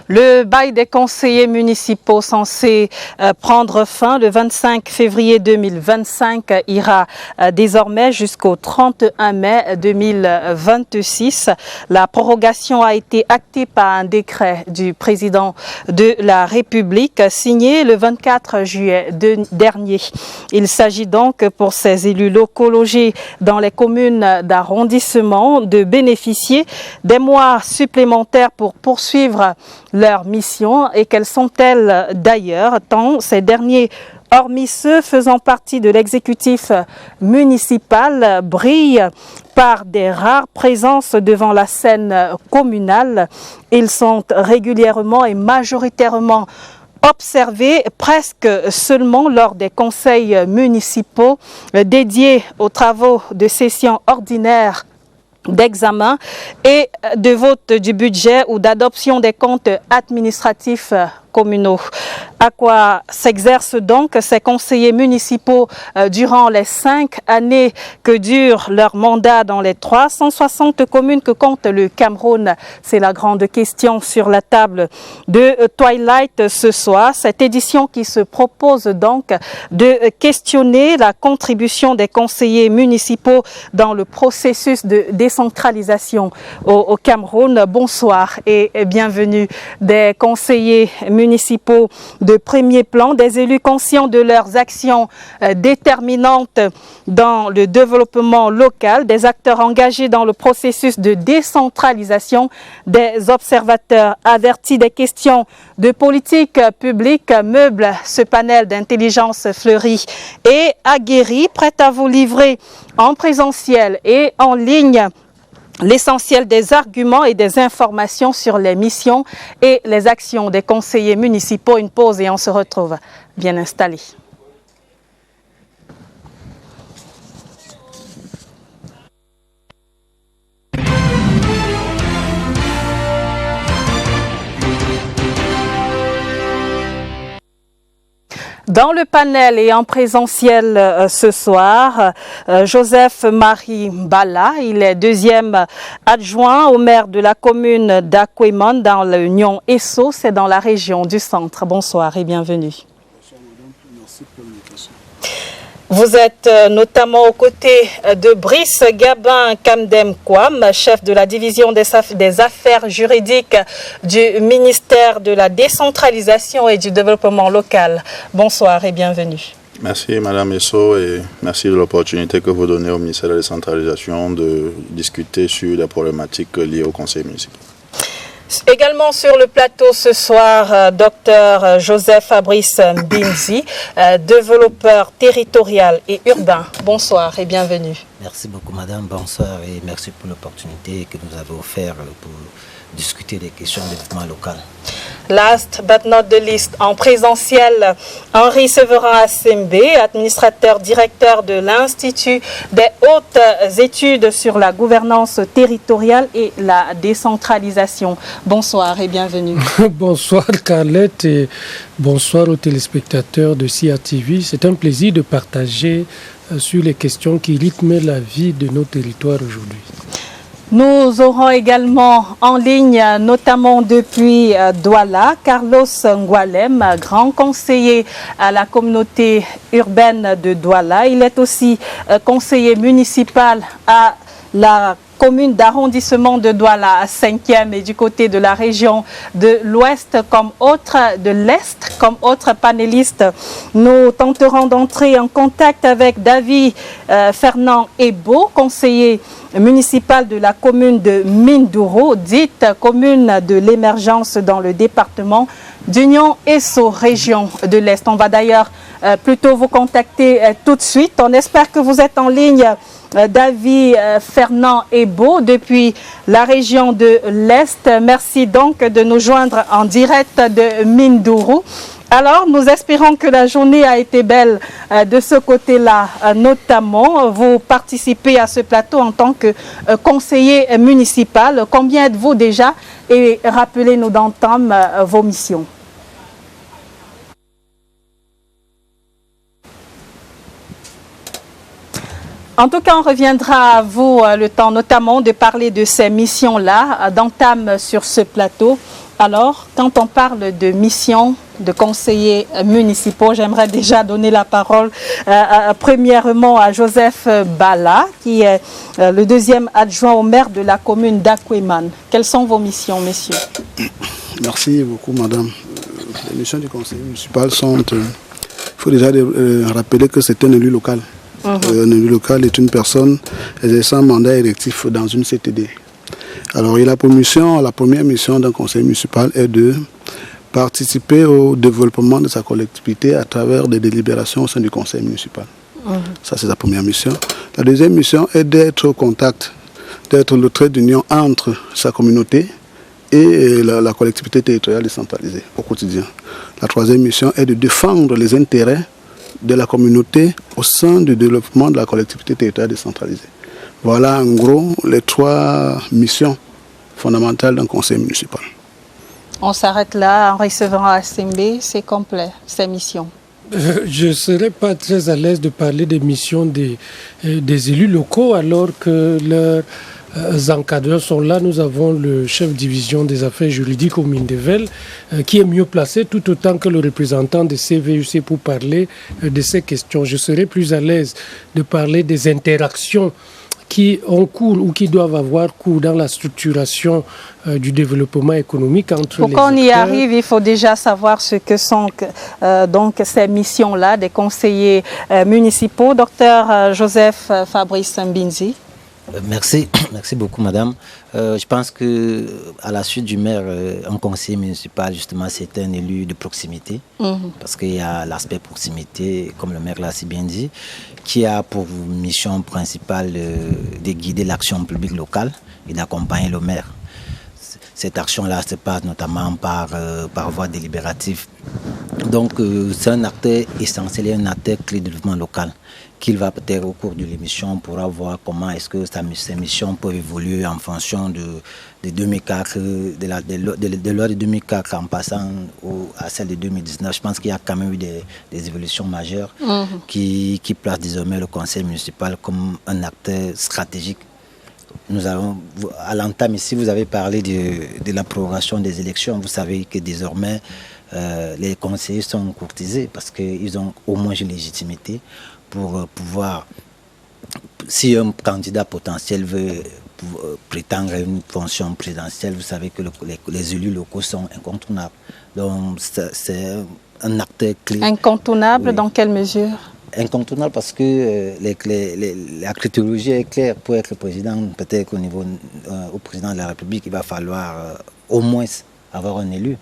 Le bail des conseillers municipaux censé prendre fin le 25 février 2025 ira désormais jusqu'au 31 mai 2026. La prorogation a été actée par un décret du président de la République signé le 24 juillet dernier. Il s'agit donc pour ces élus locaux logés dans les communes d'arrondissement de bénéficier des mois supplémentaires pour poursuivre leur mission. Et quelles sont-elles d'ailleurs, tant ces derniers, hormis ceux faisant partie de l'exécutif municipal, brillent par des rares présences devant la scène communale. Ils sont régulièrement et majoritairement observés presque seulement lors des conseils municipaux dédiés aux travaux de session ordinaire, d'examen et de vote du budget ou d'adoption des comptes administratifs communaux. À quoi s'exercent donc ces conseillers municipaux durant les 5 années que dure leur mandat dans les 360 communes que compte le Cameroun? C'est la grande question sur la table de Twilight ce soir. Cette édition qui se propose donc de questionner la contribution des conseillers municipaux dans le processus de décentralisation au Cameroun. Bonsoir et bienvenue des conseillers municipaux de premier plan, des élus conscients de leurs actions déterminantes dans le développement local, des acteurs engagés dans le processus de décentralisation, des observateurs avertis des questions de politique publique, meublent ce panel d'intelligence fleurie et aguerris, prêts à vous livrer en présentiel et en ligne l'essentiel des arguments et des informations sur les missions et les actions des conseillers municipaux. Une pause et on se retrouve bien installés. Dans le panel et en présentiel ce soir, Joseph-Marie Bala, il est deuxième adjoint au maire de la commune d'Akwemon dans l'Union Esso, c'est dans la région du centre. Bonsoir et bienvenue. Bonsoir madame, merci pour l'invitation. Vous êtes notamment aux côtés de Brice Gabin Kamdem Kwam, chef de la division des affaires juridiques du ministère de la décentralisation et du développement local. Bonsoir et bienvenue. Merci Madame Esso et merci de l'opportunité que vous donnez au ministère de la décentralisation de discuter sur les problématiques liées au conseil municipal. Également sur le plateau ce soir, Dr Joseph Fabrice Binzi, développeur territorial et urbain. Bonsoir et bienvenue. Merci beaucoup madame, bonsoir et merci pour l'opportunité que vous avez offerte pour discuter des questions de développement local. Last but not the least, en présentiel, Henri Séverin Assembe, administrateur directeur de l'Institut des hautes études sur la gouvernance territoriale et la décentralisation. Bonsoir et bienvenue. Bonsoir Carlette et bonsoir aux téléspectateurs de CIATV. C'est un plaisir de partager sur les questions qui rythment la vie de nos territoires aujourd'hui. Nous aurons également en ligne, notamment depuis Douala, Carlos Ngualem, grand conseiller à la communauté urbaine de Douala. Il est aussi conseiller municipal à la commune d'arrondissement de Douala à 5e et du côté de la région de l'Ouest de l'Est comme autre panéliste. Nous tenterons d'entrer en contact avec David Fernand Ebo, conseiller municipal de la commune de Mindouro, dite commune de l'émergence dans le département d'Union Esso, région de l'Est. On va d'ailleurs plutôt vous contacter tout de suite. On espère que vous êtes en ligne, David Fernand Ebo, depuis la région de l'Est. Merci donc de nous joindre en direct de Mindouro. Alors, nous espérons que la journée a été belle de ce côté-là, notamment. Vous participez à ce plateau en tant que conseiller municipal. Combien êtes-vous déjà? Et rappelez-nous d'entendre vos missions. En tout cas, on reviendra à vous le temps notamment de parler de ces missions-là, d'entame sur ce plateau. Alors, quand on parle de mission de conseillers municipaux, j'aimerais déjà donner la parole premièrement à Joseph Bala, qui est le deuxième adjoint au maire de la commune d'Akweman. Quelles sont vos missions, messieurs? Merci beaucoup, madame. Les missions du conseil municipal sont... Il faut déjà rappeler que c'est un élu local. Un élu local est une personne exerçant un mandat électif dans une CTD. Alors, il a pour mission, la première mission d'un conseil municipal est de participer au développement de sa collectivité à travers des délibérations au sein du conseil municipal. Ça, c'est sa première mission. La deuxième mission est d'être au contact, d'être le trait d'union entre sa communauté et la collectivité territoriale décentralisée au quotidien. La troisième mission est de défendre les intérêts de la communauté au sein du développement de la collectivité territoriale décentralisée. Voilà en gros les trois missions fondamentales d'un conseil municipal. On s'arrête là en recevant ASMB, c'est complet, ces missions. Je ne serais pas très à l'aise de parler des missions des élus locaux alors que leurs encadreurs sont là. Nous avons le chef de division des affaires juridiques au Mindevelle qui est mieux placé tout autant que le représentant des CVUC pour parler de ces questions. Je serais plus à l'aise de parler des interactions qui ont cours ou qui doivent avoir cours dans la structuration du développement économique entre Pour les qu'on y acteurs. arrive, il faut déjà savoir ce que sont donc ces missions-là des conseillers municipaux. Docteur Joseph Fabrice Mbinzi. Merci beaucoup, madame. Je pense que à la suite du maire, un conseiller municipal, justement, c'est un élu de proximité, parce qu'il y a l'aspect proximité, comme le maire l'a si bien dit, qui a pour mission principale de guider l'action publique locale et d'accompagner le maire. Cette action-là se passe notamment par voie délibérative. Donc, c'est un acteur essentiel et un acteur clé du développement local qu'il va peut-être au cours de l'émission, on pourra voir comment est-ce que ces missions peuvent évoluer en fonction de 2004, de la loi de 2004 en passant à celle de 2019. Je pense qu'il y a quand même eu des évolutions majeures qui placent désormais le conseil municipal comme un acteur stratégique. Nous avons, à l'entame ici, vous avez parlé de la prorogation des élections. Vous savez que désormais, les conseillers sont courtisés parce qu'ils ont au moins une légitimité pour pouvoir, si un candidat potentiel veut prétendre à une fonction présidentielle, vous savez que les élus locaux sont incontournables. Donc c'est un acteur clé. Incontournable, oui. Dans quelle mesure? Incontournable parce que la critériologie est claire. Pour être président, peut-être au président de la République, il va falloir au moins avoir un élu.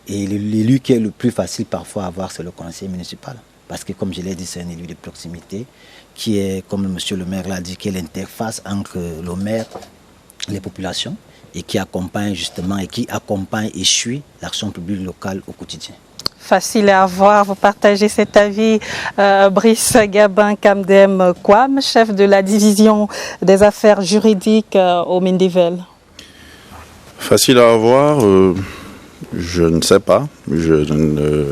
Et l'élu qui est le plus facile parfois à avoir, c'est le conseiller municipal. Parce que, comme je l'ai dit, c'est un élu de proximité qui est, comme monsieur le maire l'a dit, qui est l'interface entre le maire et les populations et qui accompagne justement et suit l'action publique locale au quotidien. Facile à voir, vous partagez cet avis. Brice Gabin Kamdem Kwam, chef de la division des affaires juridiques au Mindevelle. Facile à avoir, je ne sais pas. Je ne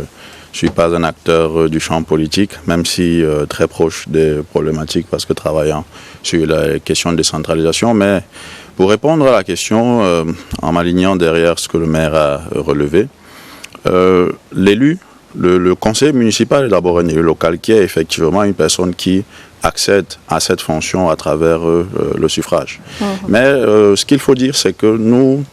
suis pas un acteur du champ politique, même si très proche des problématiques parce que travaillant sur la question de décentralisation. Mais pour répondre à la question, en m'alignant derrière ce que le maire a relevé, l'élu, le conseiller municipal est d'abord un élu local qui est effectivement une personne qui accède à cette fonction à travers le suffrage. Mais ce qu'il faut dire, c'est que nous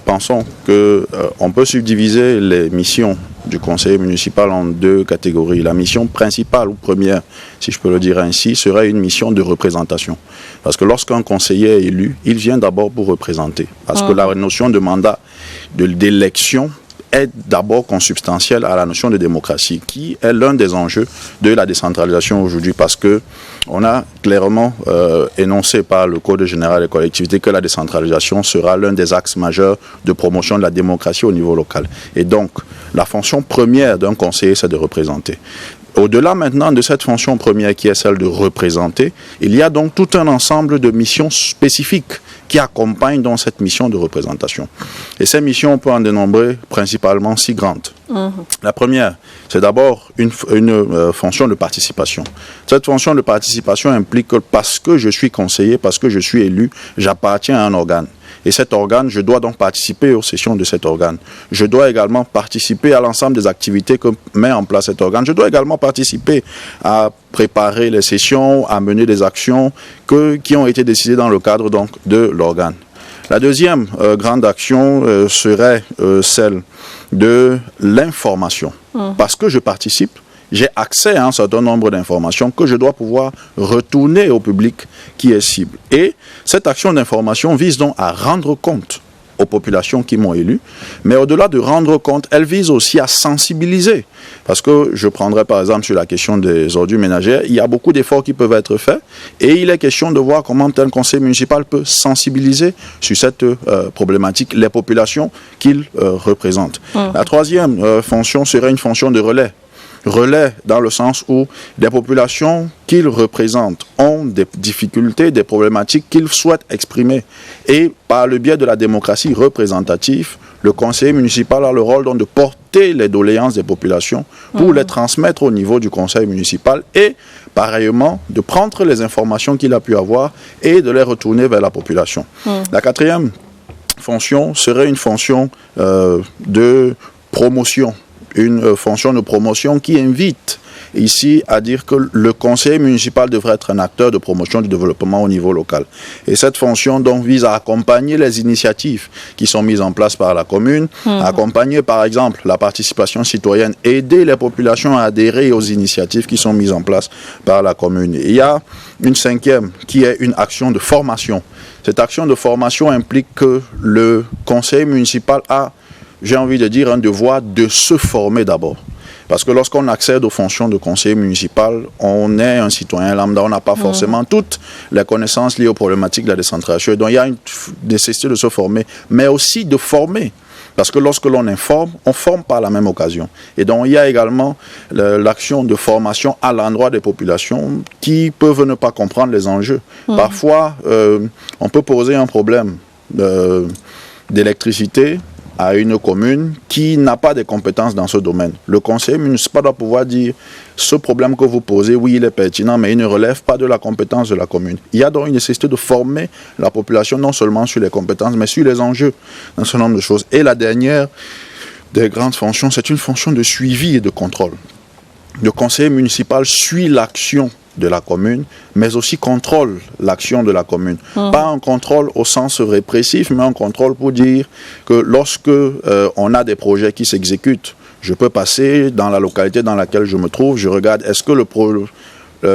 pensons qu'on peut subdiviser les missions du conseiller municipal en deux catégories. La mission principale ou première, si je peux le dire ainsi, serait une mission de représentation. Parce que lorsqu'un conseiller est élu, il vient d'abord pour représenter. Parce que la notion de mandat, d'élection, est d'abord consubstantielle à la notion de démocratie, qui est l'un des enjeux de la décentralisation aujourd'hui, parce que on a clairement énoncé par le Code général des collectivités que la décentralisation sera l'un des axes majeurs de promotion de la démocratie au niveau local. Et donc, la fonction première d'un conseiller, c'est de représenter. Au-delà maintenant de cette fonction première qui est celle de représenter, il y a donc tout un ensemble de missions spécifiques qui accompagnent donc cette mission de représentation. Et ces missions, on peut en dénombrer principalement 6 grandes. La première, c'est d'abord une fonction de participation. Cette fonction de participation implique que parce que je suis conseiller, parce que je suis élu, j'appartiens à un organe. Et cet organe, je dois donc participer aux sessions de cet organe. Je dois également participer à l'ensemble des activités que met en place cet organe. Je dois également participer à préparer les sessions, à mener des actions qui ont été décidées dans le cadre donc, de l'organe. La deuxième grande action serait celle de l'information. Parce que je participe, j'ai accès à un certain nombre d'informations que je dois pouvoir retourner au public qui est cible. Et cette action d'information vise donc à rendre compte aux populations qui m'ont élu, mais au-delà de rendre compte, elle vise aussi à sensibiliser. Parce que je prendrai par exemple sur la question des ordures ménagères, il y a beaucoup d'efforts qui peuvent être faits et il est question de voir comment tel conseil municipal peut sensibiliser sur cette problématique les populations qu'il représente. La troisième fonction serait une fonction de relais. Relais dans le sens où des populations qu'ils représentent ont des difficultés, des problématiques qu'ils souhaitent exprimer. Et par le biais de la démocratie représentative, le conseiller municipal a le rôle donc de porter les doléances des populations pour les transmettre au niveau du conseil municipal et pareillement de prendre les informations qu'il a pu avoir et de les retourner vers la population. La quatrième fonction serait une fonction de promotion. Une fonction de promotion qui invite ici à dire que le conseil municipal devrait être un acteur de promotion du développement au niveau local. Et cette fonction donc vise à accompagner les initiatives qui sont mises en place par la commune, accompagner par exemple la participation citoyenne, aider les populations à adhérer aux initiatives qui sont mises en place par la commune. Et il y a une cinquième qui est une action de formation. Cette action de formation implique que le conseil municipal a, j'ai envie de dire, un devoir de se former d'abord. Parce que lorsqu'on accède aux fonctions de conseiller municipal, on est un citoyen lambda, on n'a pas forcément toutes les connaissances liées aux problématiques de la décentralisation. Donc il y a une nécessité de se former, mais aussi de former. Parce que lorsque l'on informe, on forme par la même occasion. Et donc il y a également l'action de formation à l'endroit des populations qui peuvent ne pas comprendre les enjeux. Parfois, on peut poser un problème d'électricité à une commune qui n'a pas de compétences dans ce domaine. Le conseil municipal doit pouvoir dire ce problème que vous posez, oui, il est pertinent, mais il ne relève pas de la compétence de la commune. Il y a donc une nécessité de former la population non seulement sur les compétences, mais sur les enjeux d'un certain nombre de choses. Et la dernière des grandes fonctions, c'est une fonction de suivi et de contrôle. Le conseiller municipal suit l'action de la commune, mais aussi contrôle l'action de la commune. Pas un contrôle au sens répressif, mais un contrôle pour dire que lorsque on a des projets qui s'exécutent, je peux passer dans la localité dans laquelle je me trouve, je regarde, est-ce que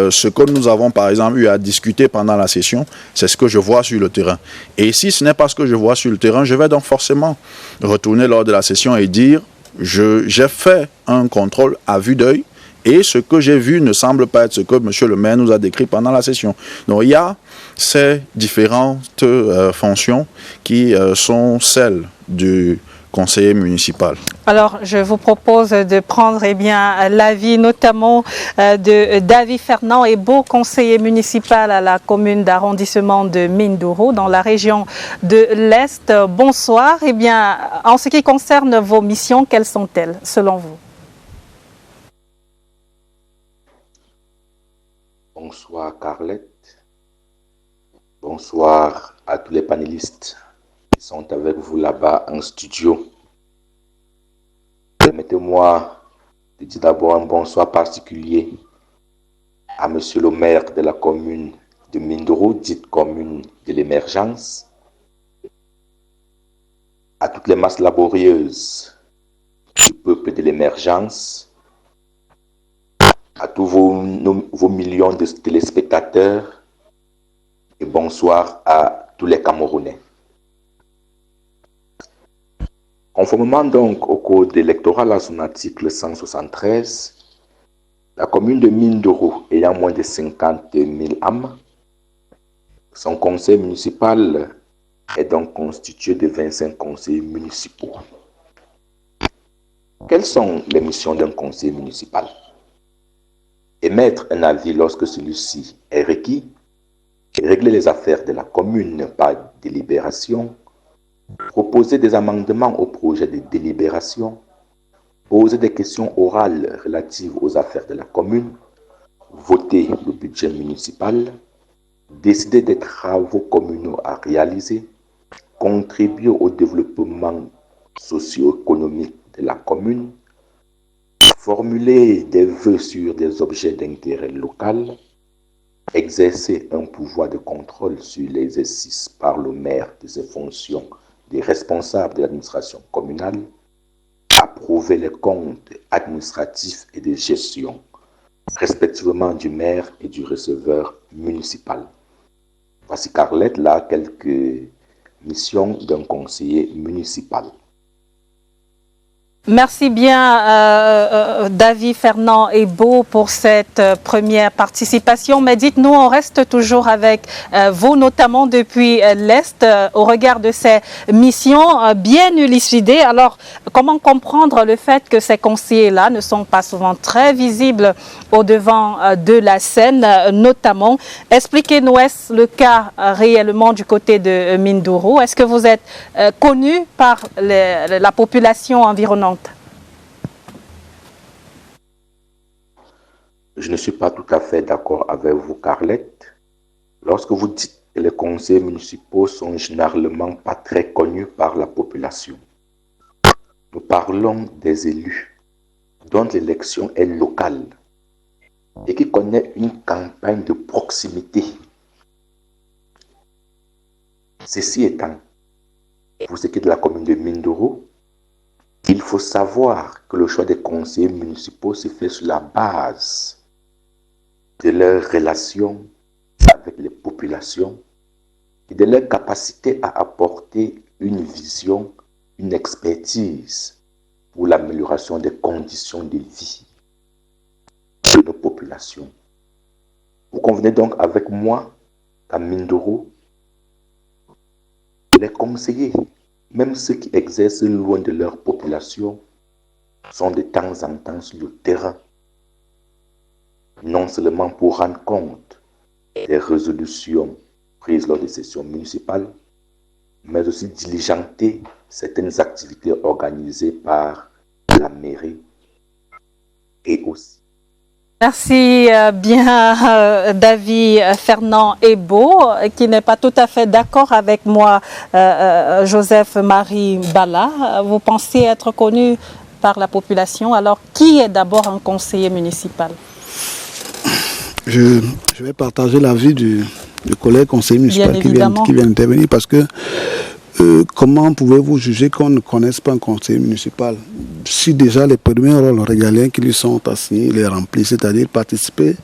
ce que nous avons par exemple eu à discuter pendant la session, c'est ce que je vois sur le terrain. Et si ce n'est pas ce que je vois sur le terrain, je vais donc forcément retourner lors de la session et dire, j'ai fait un contrôle à vue d'œil, et ce que j'ai vu ne semble pas être ce que M. le maire nous a décrit pendant la session. Donc il y a ces différentes fonctions qui sont celles du conseiller municipal. Alors, je vous propose de prendre l'avis notamment de David Fernand, et beau conseiller municipal à la commune d'arrondissement de Mindoro, dans la région de l'Est. Bonsoir. En ce qui concerne vos missions, quelles sont-elles, selon vous? Bonsoir Carlette, bonsoir à tous les panélistes qui sont avec vous là-bas en studio. Permettez-moi de dire d'abord un bonsoir particulier à monsieur le maire de la commune de Mindoro, dite commune de l'émergence, à toutes les masses laborieuses du peuple de l'émergence, à tous vos millions de téléspectateurs, et bonsoir à tous les Camerounais. Conformément donc au code électoral à son article 173, la commune de Mindoro ayant moins de 50 000 âmes, son conseil municipal est donc constitué de 25 conseillers municipaux. Quelles sont les missions d'un conseiller municipal? Émettre un avis lorsque celui-ci est requis, régler les affaires de la commune par délibération, proposer des amendements au projet de délibération, poser des questions orales relatives aux affaires de la commune, voter le budget municipal, décider des travaux communaux à réaliser, contribuer au développement socio-économique de la commune, formuler des vœux sur des objets d'intérêt local, exercer un pouvoir de contrôle sur l'exercice par le maire de ses fonctions des responsables de l'administration communale, approuver les comptes administratifs et de gestion, respectivement du maire et du receveur municipal. Voici Carlette, là, quelques missions d'un conseiller municipal. Merci bien David Fernand Ebo pour cette première participation. Mais dites-nous, on reste toujours avec vous, notamment depuis l'Est, au regard de ces missions bien élucidées. Alors, comment comprendre le fait que ces conseillers-là ne sont pas souvent très visibles au devant de la scène, notamment? Expliquez-nous, est-ce le cas réellement du côté de Mindourou? Est-ce que vous êtes connu par la population environnante? Je ne suis pas tout à fait d'accord avec vous, Carlette. Lorsque vous dites que les conseillers municipaux sont généralement pas très connus par la population, nous parlons des élus dont l'élection est locale et qui connaissent une campagne de proximité. Ceci étant, pour ce qui est de la commune de Mindourou, il faut savoir que le choix des conseillers municipaux se fait sur la base de leurs relations avec les populations et de leur capacité à apporter une vision, une expertise pour l'amélioration des conditions de vie de nos populations. Vous convenez donc avec moi qu'à Mindourou, les conseillers, même ceux qui exercent loin de leur population, sont de temps en temps sur le terrain, non seulement pour rendre compte des résolutions prises lors des sessions municipales, mais aussi diligenter certaines activités organisées par la mairie et aussi. Merci bien David Fernand Ebo, qui n'est pas tout à fait d'accord avec moi, Joseph Marie Bala. Vous pensez être connu par la population. Alors, qui est d'abord un conseiller municipal? Je vais partager l'avis du collègue conseiller municipal qui vient d'intervenir parce que comment pouvez-vous juger qu'on ne connaisse pas un conseiller municipal si déjà les premiers rôles régaliens qui lui sont assignés, il les remplit, c'est-à-dire participer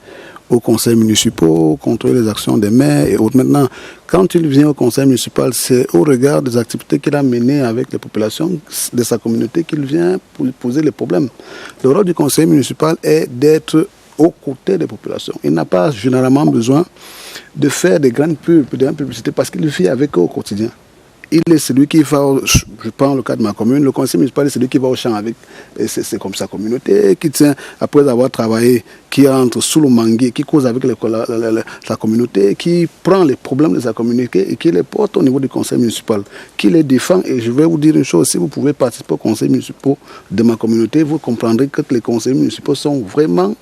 aux conseils municipaux, contrôler les actions des maires et autres. Maintenant, quand il vient au conseil municipal, c'est au regard des activités qu'il a menées avec les populations de sa communauté qu'il vient pour poser les problèmes. Le rôle du conseiller municipal est d'être aux côtés des populations. Il n'a pas généralement besoin de faire des grandes publicités parce qu'il vit avec eux au quotidien. Il est celui qui va, je prends le cas de ma commune, le conseiller municipal est celui qui va au champ avec c'est comme sa communauté, qui tient, après avoir travaillé, qui entre sous le manguier, qui cause avec la communauté, qui prend les problèmes de sa communauté et qui les porte au niveau du conseil municipal, qui les défend. Et je vais vous dire une chose, si vous pouvez participer au conseil municipal de ma communauté, vous comprendrez que les conseils municipaux sont vraiment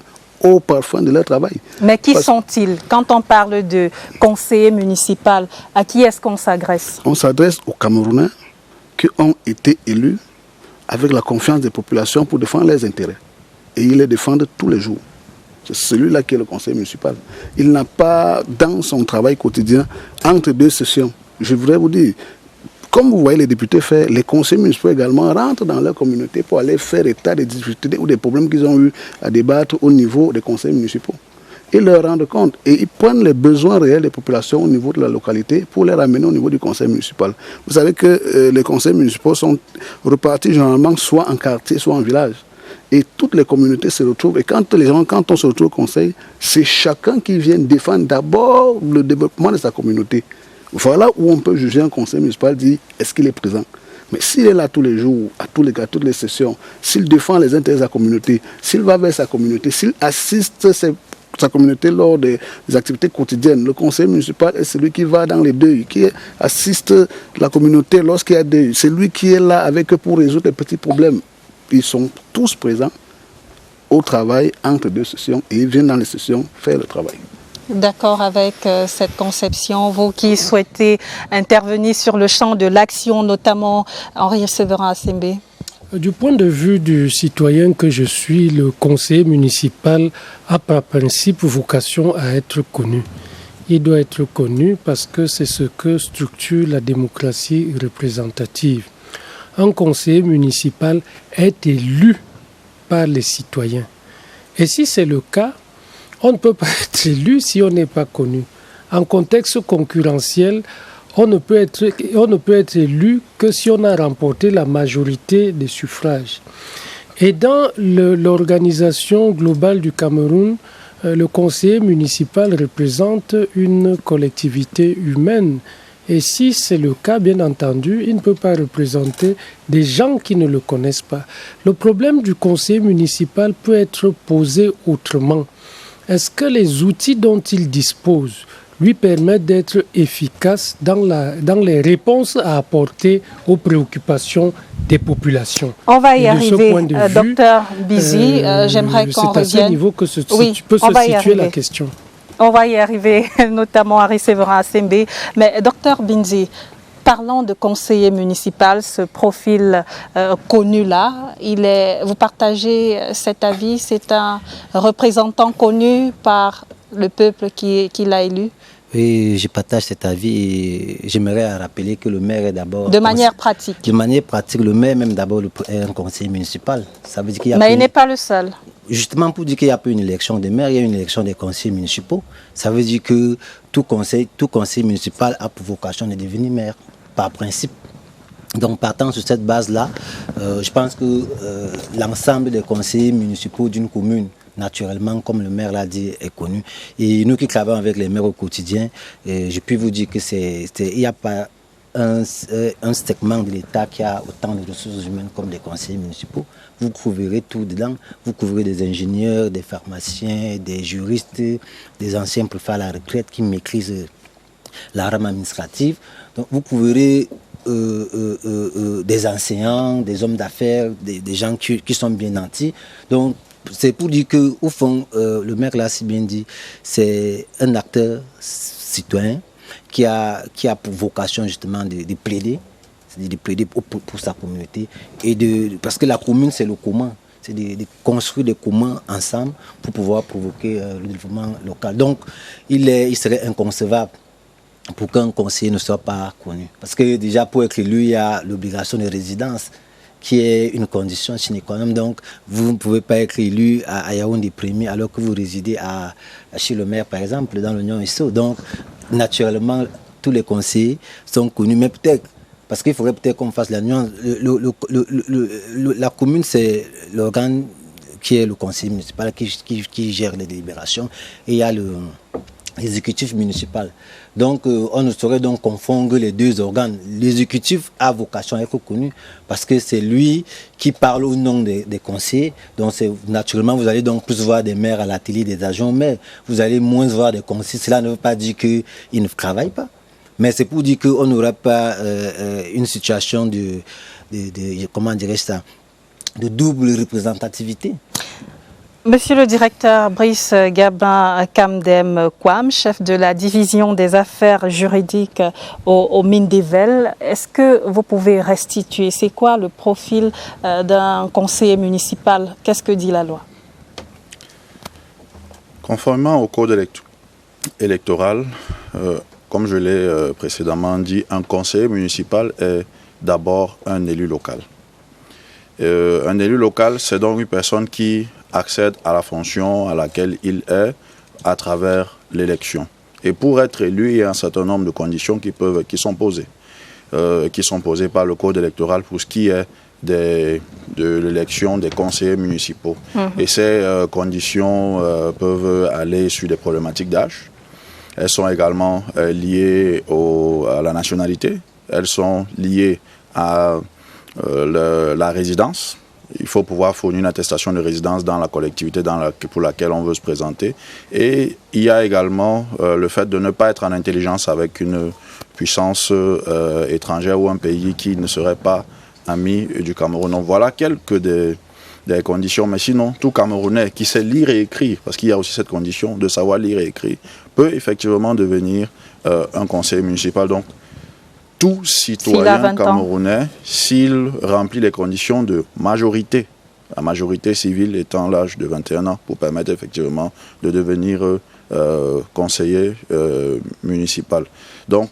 au parfum de leur travail. Mais qui sont-ils? Quand on parle de conseiller municipal, à qui est-ce qu'on s'adresse? On s'adresse aux Camerounais qui ont été élus avec la confiance des populations pour défendre leurs intérêts. Et ils les défendent tous les jours. C'est celui-là qui est le conseiller municipal. Il n'a pas, dans son travail quotidien, entre deux sessions, je voudrais vous dire, comme vous voyez les députés faire, les conseillers municipaux également rentrent dans leur communauté pour aller faire état des difficultés ou des problèmes qu'ils ont eu à débattre au niveau des conseils municipaux. Ils leur rendent compte et ils prennent les besoins réels des populations au niveau de la localité pour les ramener au niveau du conseil municipal. Vous savez que les conseils municipaux sont repartis généralement soit en quartier, soit en village. Et toutes les communautés se retrouvent. Et quand on se retrouve au conseil, c'est chacun qui vient défendre d'abord le développement de sa communauté. Voilà où on peut juger un conseil municipal, dire est-ce qu'il est présent. Mais s'il est là tous les jours, à tous les cas, toutes les sessions, s'il défend les intérêts de sa communauté, s'il va vers sa communauté, s'il assiste sa communauté lors des activités quotidiennes, le conseil municipal est celui qui va dans les deuils, qui assiste la communauté lorsqu'il y a deuil. C'est lui qui est là avec eux pour résoudre les petits problèmes. Ils sont tous présents au travail entre deux sessions et ils viennent dans les sessions faire le travail. d'accord avec cette conception, vous qui souhaitez intervenir sur le champ de l'action, notamment Henri Séverin Assembe? Du point de vue du citoyen que je suis, le conseiller municipal a par principe vocation à être connu. Il doit être connu parce que c'est ce que structure la démocratie représentative. Un conseiller municipal est élu par les citoyens. Et si c'est le cas, on ne peut pas être élu si on n'est pas connu. En contexte concurrentiel, on ne peut être élu que si on a remporté la majorité des suffrages. Et dans l'organisation globale du Cameroun, le conseiller municipal représente une collectivité humaine. Et si c'est le cas, bien entendu, il ne peut pas représenter des gens qui ne le connaissent pas. Le problème du conseiller municipal peut être posé autrement. Est-ce que les outils dont il dispose lui permettent d'être efficace dans les réponses à apporter aux préoccupations des populations? On va y arriver, docteur Bizi. J'aimerais qu'on revienne. C'est à ce niveau que peut se situer la question. On va y arriver, notamment Henri Séverin Assembe. Mais docteur Bizi, parlons de conseiller municipal, ce profil connu-là. Vous partagez cet avis? C'est un représentant connu par le peuple qui l'a élu? Oui, je partage cet avis et j'aimerais rappeler que le maire est d'abord... De manière pratique. De manière pratique, le maire est même d'abord un conseiller municipal. Ça veut dire qu'il y a Mais il n'est pas le seul. Justement, pour dire qu'il n'y a pas une élection des maires, il y a une élection des conseillers municipaux. Ça veut dire que tout conseiller municipal a pour vocation de devenir maire, par principe. Donc, partant sur cette base-là, je pense que l'ensemble des conseillers municipaux d'une commune, naturellement, comme le maire l'a dit, est connu. Et nous qui travaillons avec les maires au quotidien, je puis vous dire que il n'y a pas un segment de l'État qui a autant de ressources humaines comme les conseillers municipaux. Vous couvrirez tout dedans. Vous couvrez des ingénieurs, des pharmaciens, des juristes, des anciens préfets à la retraite qui maîtrisent la rame administrative. Donc, vous couvrirez des enseignants, des hommes d'affaires, des gens qui sont bien nantis. Donc, c'est pour dire qu'au fond, le maire l'a si bien dit, c'est un acteur citoyen qui a pour vocation justement de plaider, c'est-à-dire de plaider pour sa communauté. Parce que la commune, c'est le commun. C'est de construire des communs ensemble pour pouvoir provoquer le développement local. Donc, il serait inconcevable pour qu'un conseiller ne soit pas connu. Parce que déjà, pour être élu, il y a l'obligation de résidence, qui est une condition sine qua non. Donc, vous ne pouvez pas être élu à Yaoundé premier alors que vous résidez chez le maire, par exemple, dans l'Union ISO. Donc, naturellement, tous les conseillers sont connus, mais peut-être, parce qu'il faudrait peut-être qu'on fasse la nuance, la commune, c'est l'organe qui est le conseil municipal qui gère les délibérations, et il y a l'exécutif municipal. Donc, on ne saurait donc confondre les deux organes. L'exécutif a vocation à être connu parce que c'est lui qui parle au nom des conseillers. Donc, naturellement, vous allez donc plus voir des maires à la télé, des agents maires. Vous allez moins voir des conseillers. Cela ne veut pas dire qu'ils ne travaillent pas. Mais c'est pour dire qu'on n'aura pas une situation comment dirais-je ça, de double représentativité. Monsieur le directeur Brice Gabin Kamdem Kwam, chef de la division des affaires juridiques au Mindeville, est-ce que vous pouvez restituer, c'est quoi le profil d'un conseiller municipal? Qu'est-ce que dit la loi? Conformément au code électoral, comme je l'ai précédemment dit, un conseiller municipal est d'abord un élu local. Un élu local, c'est donc une personne qui accède à la fonction à laquelle il est à travers l'élection. Et pour être élu, il y a un certain nombre de conditions qui sont posées par le code électoral pour ce qui est de l'élection des conseillers municipaux. Et ces conditions peuvent aller sur des problématiques d'âge. Elles sont également liées à la nationalité. Elles sont liées à la résidence. Il faut pouvoir fournir une attestation de résidence dans la collectivité pour laquelle on veut se présenter. Et il y a également le fait de ne pas être en intelligence avec une puissance étrangère ou un pays qui ne serait pas ami du Cameroun. Donc voilà quelques des conditions. Mais sinon, tout Camerounais qui sait lire et écrire, parce qu'il y a aussi cette condition de savoir lire et écrire, peut effectivement devenir un conseiller municipal. Donc, tout citoyen camerounais, s'il remplit les conditions de majorité, la majorité civile étant l'âge de 21 ans pour permettre effectivement de devenir conseiller municipal. Donc,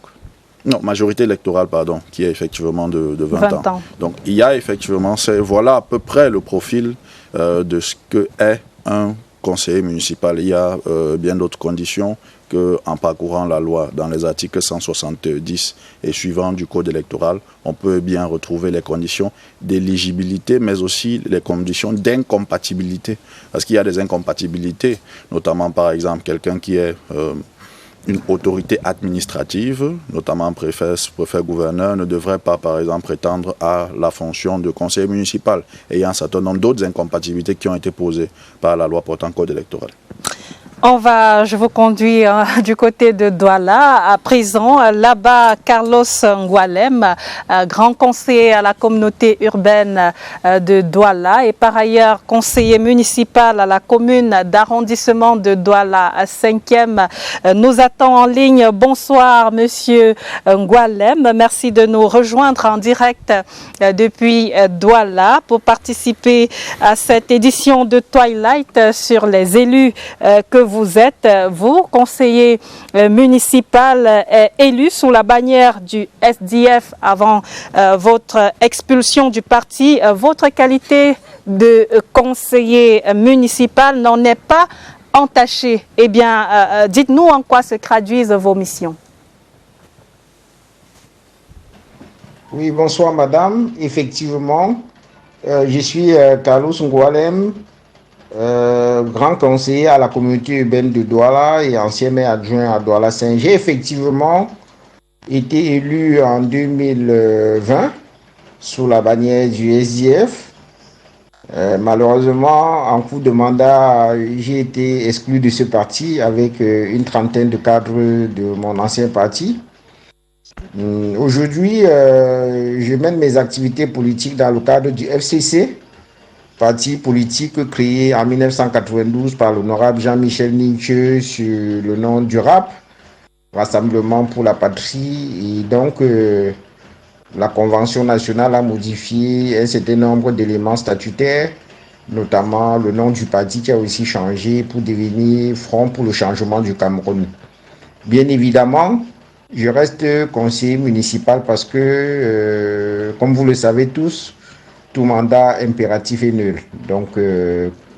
non, majorité électorale, pardon, qui est effectivement de 20 ans. Donc, il y a effectivement, voilà à peu près le profil de ce que est un conseiller municipal. Il y a bien d'autres conditions qu'en parcourant la loi dans les articles 170 et suivants du code électoral, on peut bien retrouver les conditions d'éligibilité, mais aussi les conditions d'incompatibilité. Parce qu'il y a des incompatibilités, notamment par exemple quelqu'un qui est une autorité administrative, notamment préfet, gouverneur, ne devrait pas, par exemple, prétendre à la fonction de conseiller municipal. Et il y a un certain nombre d'autres incompatibilités qui ont été posées par la loi portant code électoral. Je vous conduis du côté de Douala. À présent, là-bas, Carlos Ngualem, grand conseiller à la communauté urbaine de Douala et par ailleurs conseiller municipal à la commune d'arrondissement de Douala 5e, nous attend en ligne. Bonsoir, monsieur Ngualem. Merci de nous rejoindre en direct depuis Douala pour participer à cette édition de Twilight sur les élus que vous êtes, vous, conseiller municipal élu sous la bannière du SDF avant votre expulsion du parti. Votre qualité de conseiller municipal n'en est pas entachée. Eh bien, dites-nous en quoi se traduisent vos missions. Oui, bonsoir madame. Effectivement, je suis Carlos Ngualem, grand conseiller à la communauté urbaine de Douala et ancien maire adjoint à Douala 5. J'ai effectivement été élu en 2020 sous la bannière du SDF. Malheureusement, en cours de mandat, j'ai été exclu de ce parti avec une trentaine de cadres de mon ancien parti. Aujourd'hui, je mène mes activités politiques dans le cadre du FCC, parti politique créé en 1992 par l'honorable Jean-Michel Ninche sur le nom du RAP, Rassemblement pour la Patrie. Et donc, la Convention nationale a modifié un certain nombre d'éléments statutaires, notamment le nom du parti qui a aussi changé pour devenir Front pour le changement du Cameroun. Bien évidemment, je reste conseiller municipal parce que, comme vous le savez tous, tout mandat impératif est nul. Donc,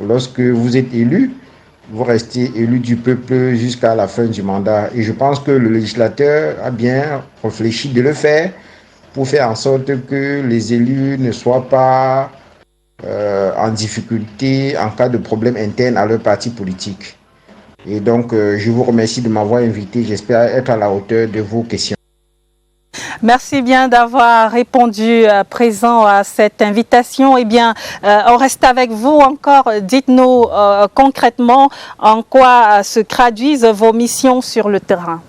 lorsque vous êtes élu, vous restez élu du peuple jusqu'à la fin du mandat. Et je pense que le législateur a bien réfléchi de le faire pour faire en sorte que les élus ne soient pas en difficulté en cas de problème interne à leur parti politique. Et donc, je vous remercie de m'avoir invité. J'espère être à la hauteur de vos questions. Merci bien d'avoir répondu présent à cette invitation. Eh bien, on reste avec vous encore. Dites-nous concrètement en quoi se traduisent vos missions sur le terrain.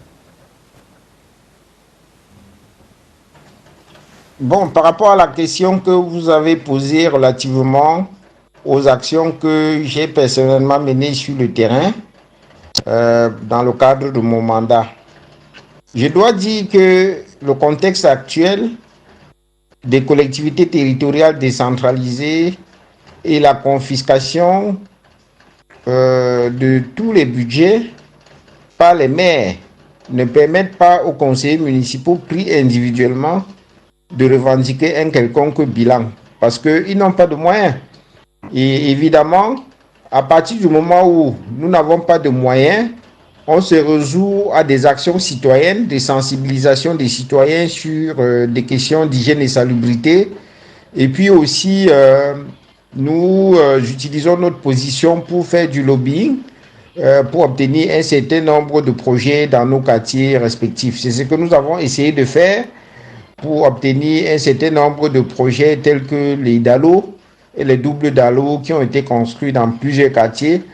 Bon, par rapport à la question que vous avez posée relativement aux actions que j'ai personnellement menées sur le terrain dans le cadre de mon mandat, je dois dire que le contexte actuel des collectivités territoriales décentralisées et la confiscation de tous les budgets par les maires ne permettent pas aux conseillers municipaux pris individuellement de revendiquer un quelconque bilan parce qu'ils n'ont pas de moyens. Et évidemment, à partir du moment où nous n'avons pas de moyens, on se résout à des actions citoyennes, des sensibilisations des citoyens sur des questions d'hygiène et salubrité. Et puis aussi, nous utilisons notre position pour faire du lobbying, pour obtenir un certain nombre de projets dans nos quartiers respectifs. C'est ce que nous avons essayé de faire pour obtenir un certain nombre de projets tels que les DALO et les doubles DALO qui ont été construits dans plusieurs quartiers.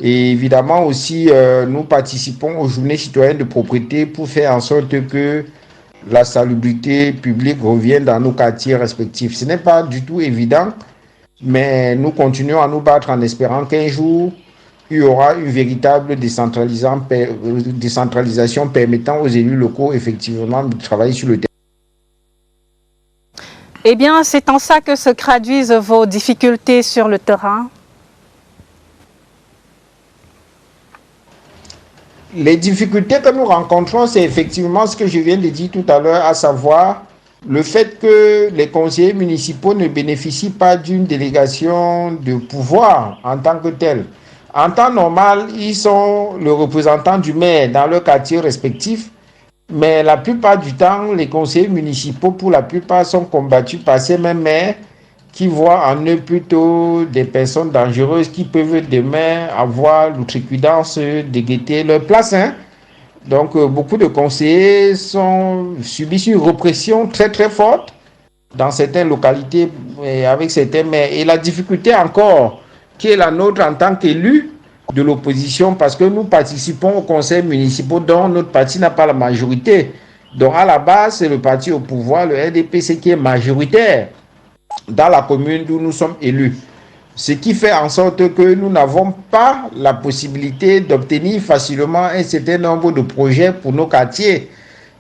Et évidemment aussi, nous participons aux journées citoyennes de propriété pour faire en sorte que la salubrité publique revienne dans nos quartiers respectifs. Ce n'est pas du tout évident, mais nous continuons à nous battre en espérant qu'un jour, il y aura une véritable décentralisation permettant aux élus locaux effectivement de travailler sur le terrain. Eh bien, c'est en ça que se traduisent vos difficultés sur le terrain. Les difficultés que nous rencontrons, c'est effectivement ce que je viens de dire tout à l'heure, à savoir le fait que les conseillers municipaux ne bénéficient pas d'une délégation de pouvoir en tant que tel. En temps normal, ils sont le représentant du maire dans leur quartier respectif, mais la plupart du temps, les conseillers municipaux, pour la plupart, sont combattus par ces mêmes maires qui voient en eux plutôt des personnes dangereuses qui peuvent demain avoir l'outrecuidance de guetter leur place. Donc, beaucoup de conseillers subissent une répression très très forte dans certaines localités et avec certains maires. Et la difficulté encore qui est la nôtre en tant qu'élus de l'opposition, parce que nous participons aux conseils municipaux dont notre parti n'a pas la majorité. Donc, à la base, c'est le parti au pouvoir, le RDPC, qui est majoritaire dans la commune d'où nous sommes élus. Ce qui fait en sorte que nous n'avons pas la possibilité d'obtenir facilement un certain nombre de projets pour nos quartiers.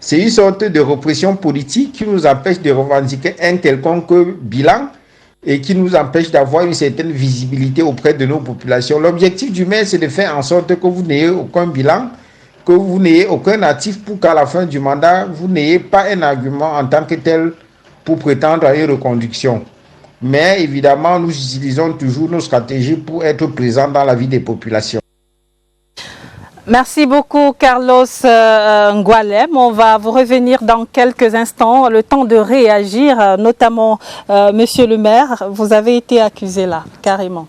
C'est une sorte de répression politique qui nous empêche de revendiquer un quelconque bilan et qui nous empêche d'avoir une certaine visibilité auprès de nos populations. L'objectif du maire, c'est de faire en sorte que vous n'ayez aucun bilan, que vous n'ayez aucun actif pour qu'à la fin du mandat, vous n'ayez pas un argument en tant que tel pour prétendre à une reconduction. Mais évidemment, nous utilisons toujours nos stratégies pour être présents dans la vie des populations. Merci beaucoup, Carlos Ngualem. On va vous revenir dans quelques instants. Le temps de réagir, notamment, monsieur le maire, vous avez été accusé là, carrément.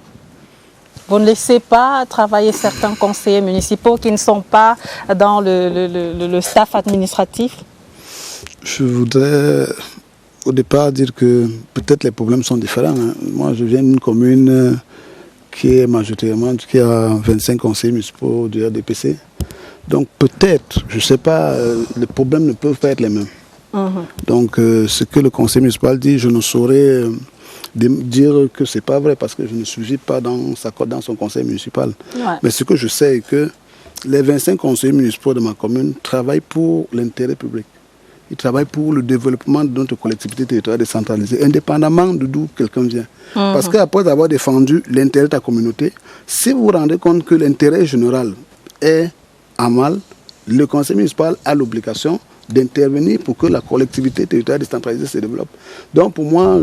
Vous ne laissez pas travailler certains conseillers municipaux qui ne sont pas dans le staff administratif? Je voudrais au départ dire que peut-être les problèmes sont différents. Moi, je viens d'une commune qui est majoritairement, qui a 25 conseillers municipaux du RDPC. Donc peut-être, je ne sais pas, les problèmes ne peuvent pas être les mêmes. Donc ce que le conseil municipal dit, je ne saurais dire que ce n'est pas vrai parce que je ne suis pas dans son conseil municipal. Ouais. Mais ce que je sais est que les 25 conseillers municipaux de ma commune travaillent pour l'intérêt public. Ils travaillent pour le développement de notre collectivité territoriale décentralisée, indépendamment de d'où quelqu'un vient. Parce qu'après avoir défendu l'intérêt de ta communauté, si vous vous rendez compte que l'intérêt général est à mal, le conseil municipal a l'obligation d'intervenir pour que la collectivité territoriale décentralisée se développe. Donc pour moi,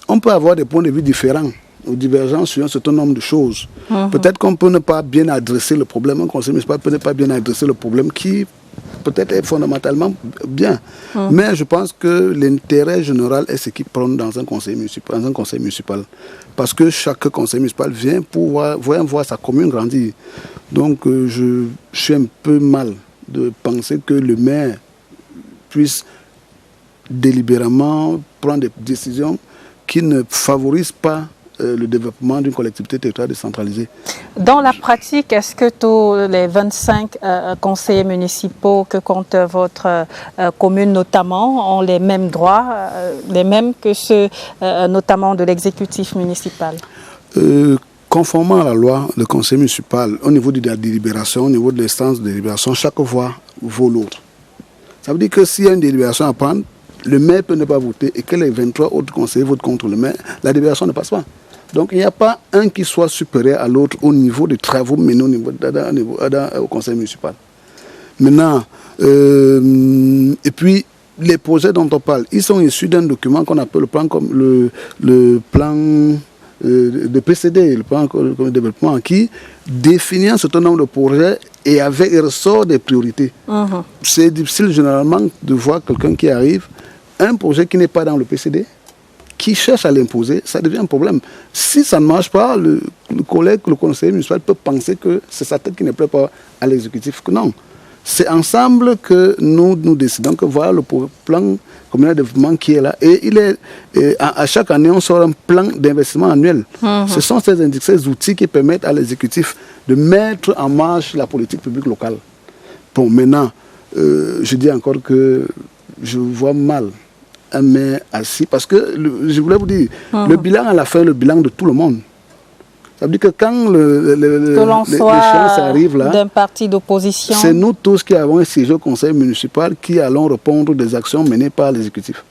on peut avoir des points de vue différents ou divergents sur un certain nombre de choses. Peut-être qu'on peut ne pas bien adresser le problème, un conseil municipal peut ne pas bien adresser le problème qui peut-être est fondamentalement bien. Mais je pense que l'intérêt général est ce qui prône dans un conseil municipal. Parce que chaque conseil municipal vient pour voir sa commune grandir. Donc je suis un peu mal de penser que le maire puisse délibérément prendre des décisions qui ne favorisent pas le développement d'une collectivité territoriale décentralisée. Dans la pratique, est-ce que tous les 25 conseillers municipaux que compte votre commune notamment ont les mêmes droits, les mêmes que ceux notamment de l'exécutif municipal? Conformément à la loi, le conseil municipal, au niveau de la délibération, au niveau de l'instance de délibération, chaque voix vaut l'autre. Ça veut dire que s'il y a une délibération à prendre, le maire peut ne pas voter et que les 23 autres conseillers votent contre le maire, la délibération ne passe pas. Donc il n'y a pas un qui soit supérieur à l'autre au niveau des travaux menés au conseil municipal. Maintenant, et puis les projets dont on parle, ils sont issus d'un document qu'on appelle le plan de PCD, le plan de développement, qui définit un certain nombre de projets et avec ressort des priorités. C'est difficile généralement de voir quelqu'un qui arrive, un projet qui n'est pas dans le PCD, qui cherche à l'imposer, ça devient un problème. Si ça ne marche pas, le conseiller municipal peut penser que c'est sa tête qui ne plaît pas à l'exécutif. Non. C'est ensemble que nous décidons que voilà le plan communal de développement qui est là. Et à chaque année, on sort un plan d'investissement annuel. Ce sont ces outils qui permettent à l'exécutif de mettre en marche la politique publique locale. Bon, maintenant, je dis encore que je vois mal un maire assis, parce que je voulais vous dire, le bilan à la fin, le bilan de tout le monde. Ça veut dire que quand l'échéance arrive là, d'un parti d'opposition, c'est nous tous qui avons un siège au conseil municipal qui allons répondre des actions menées par l'exécutif.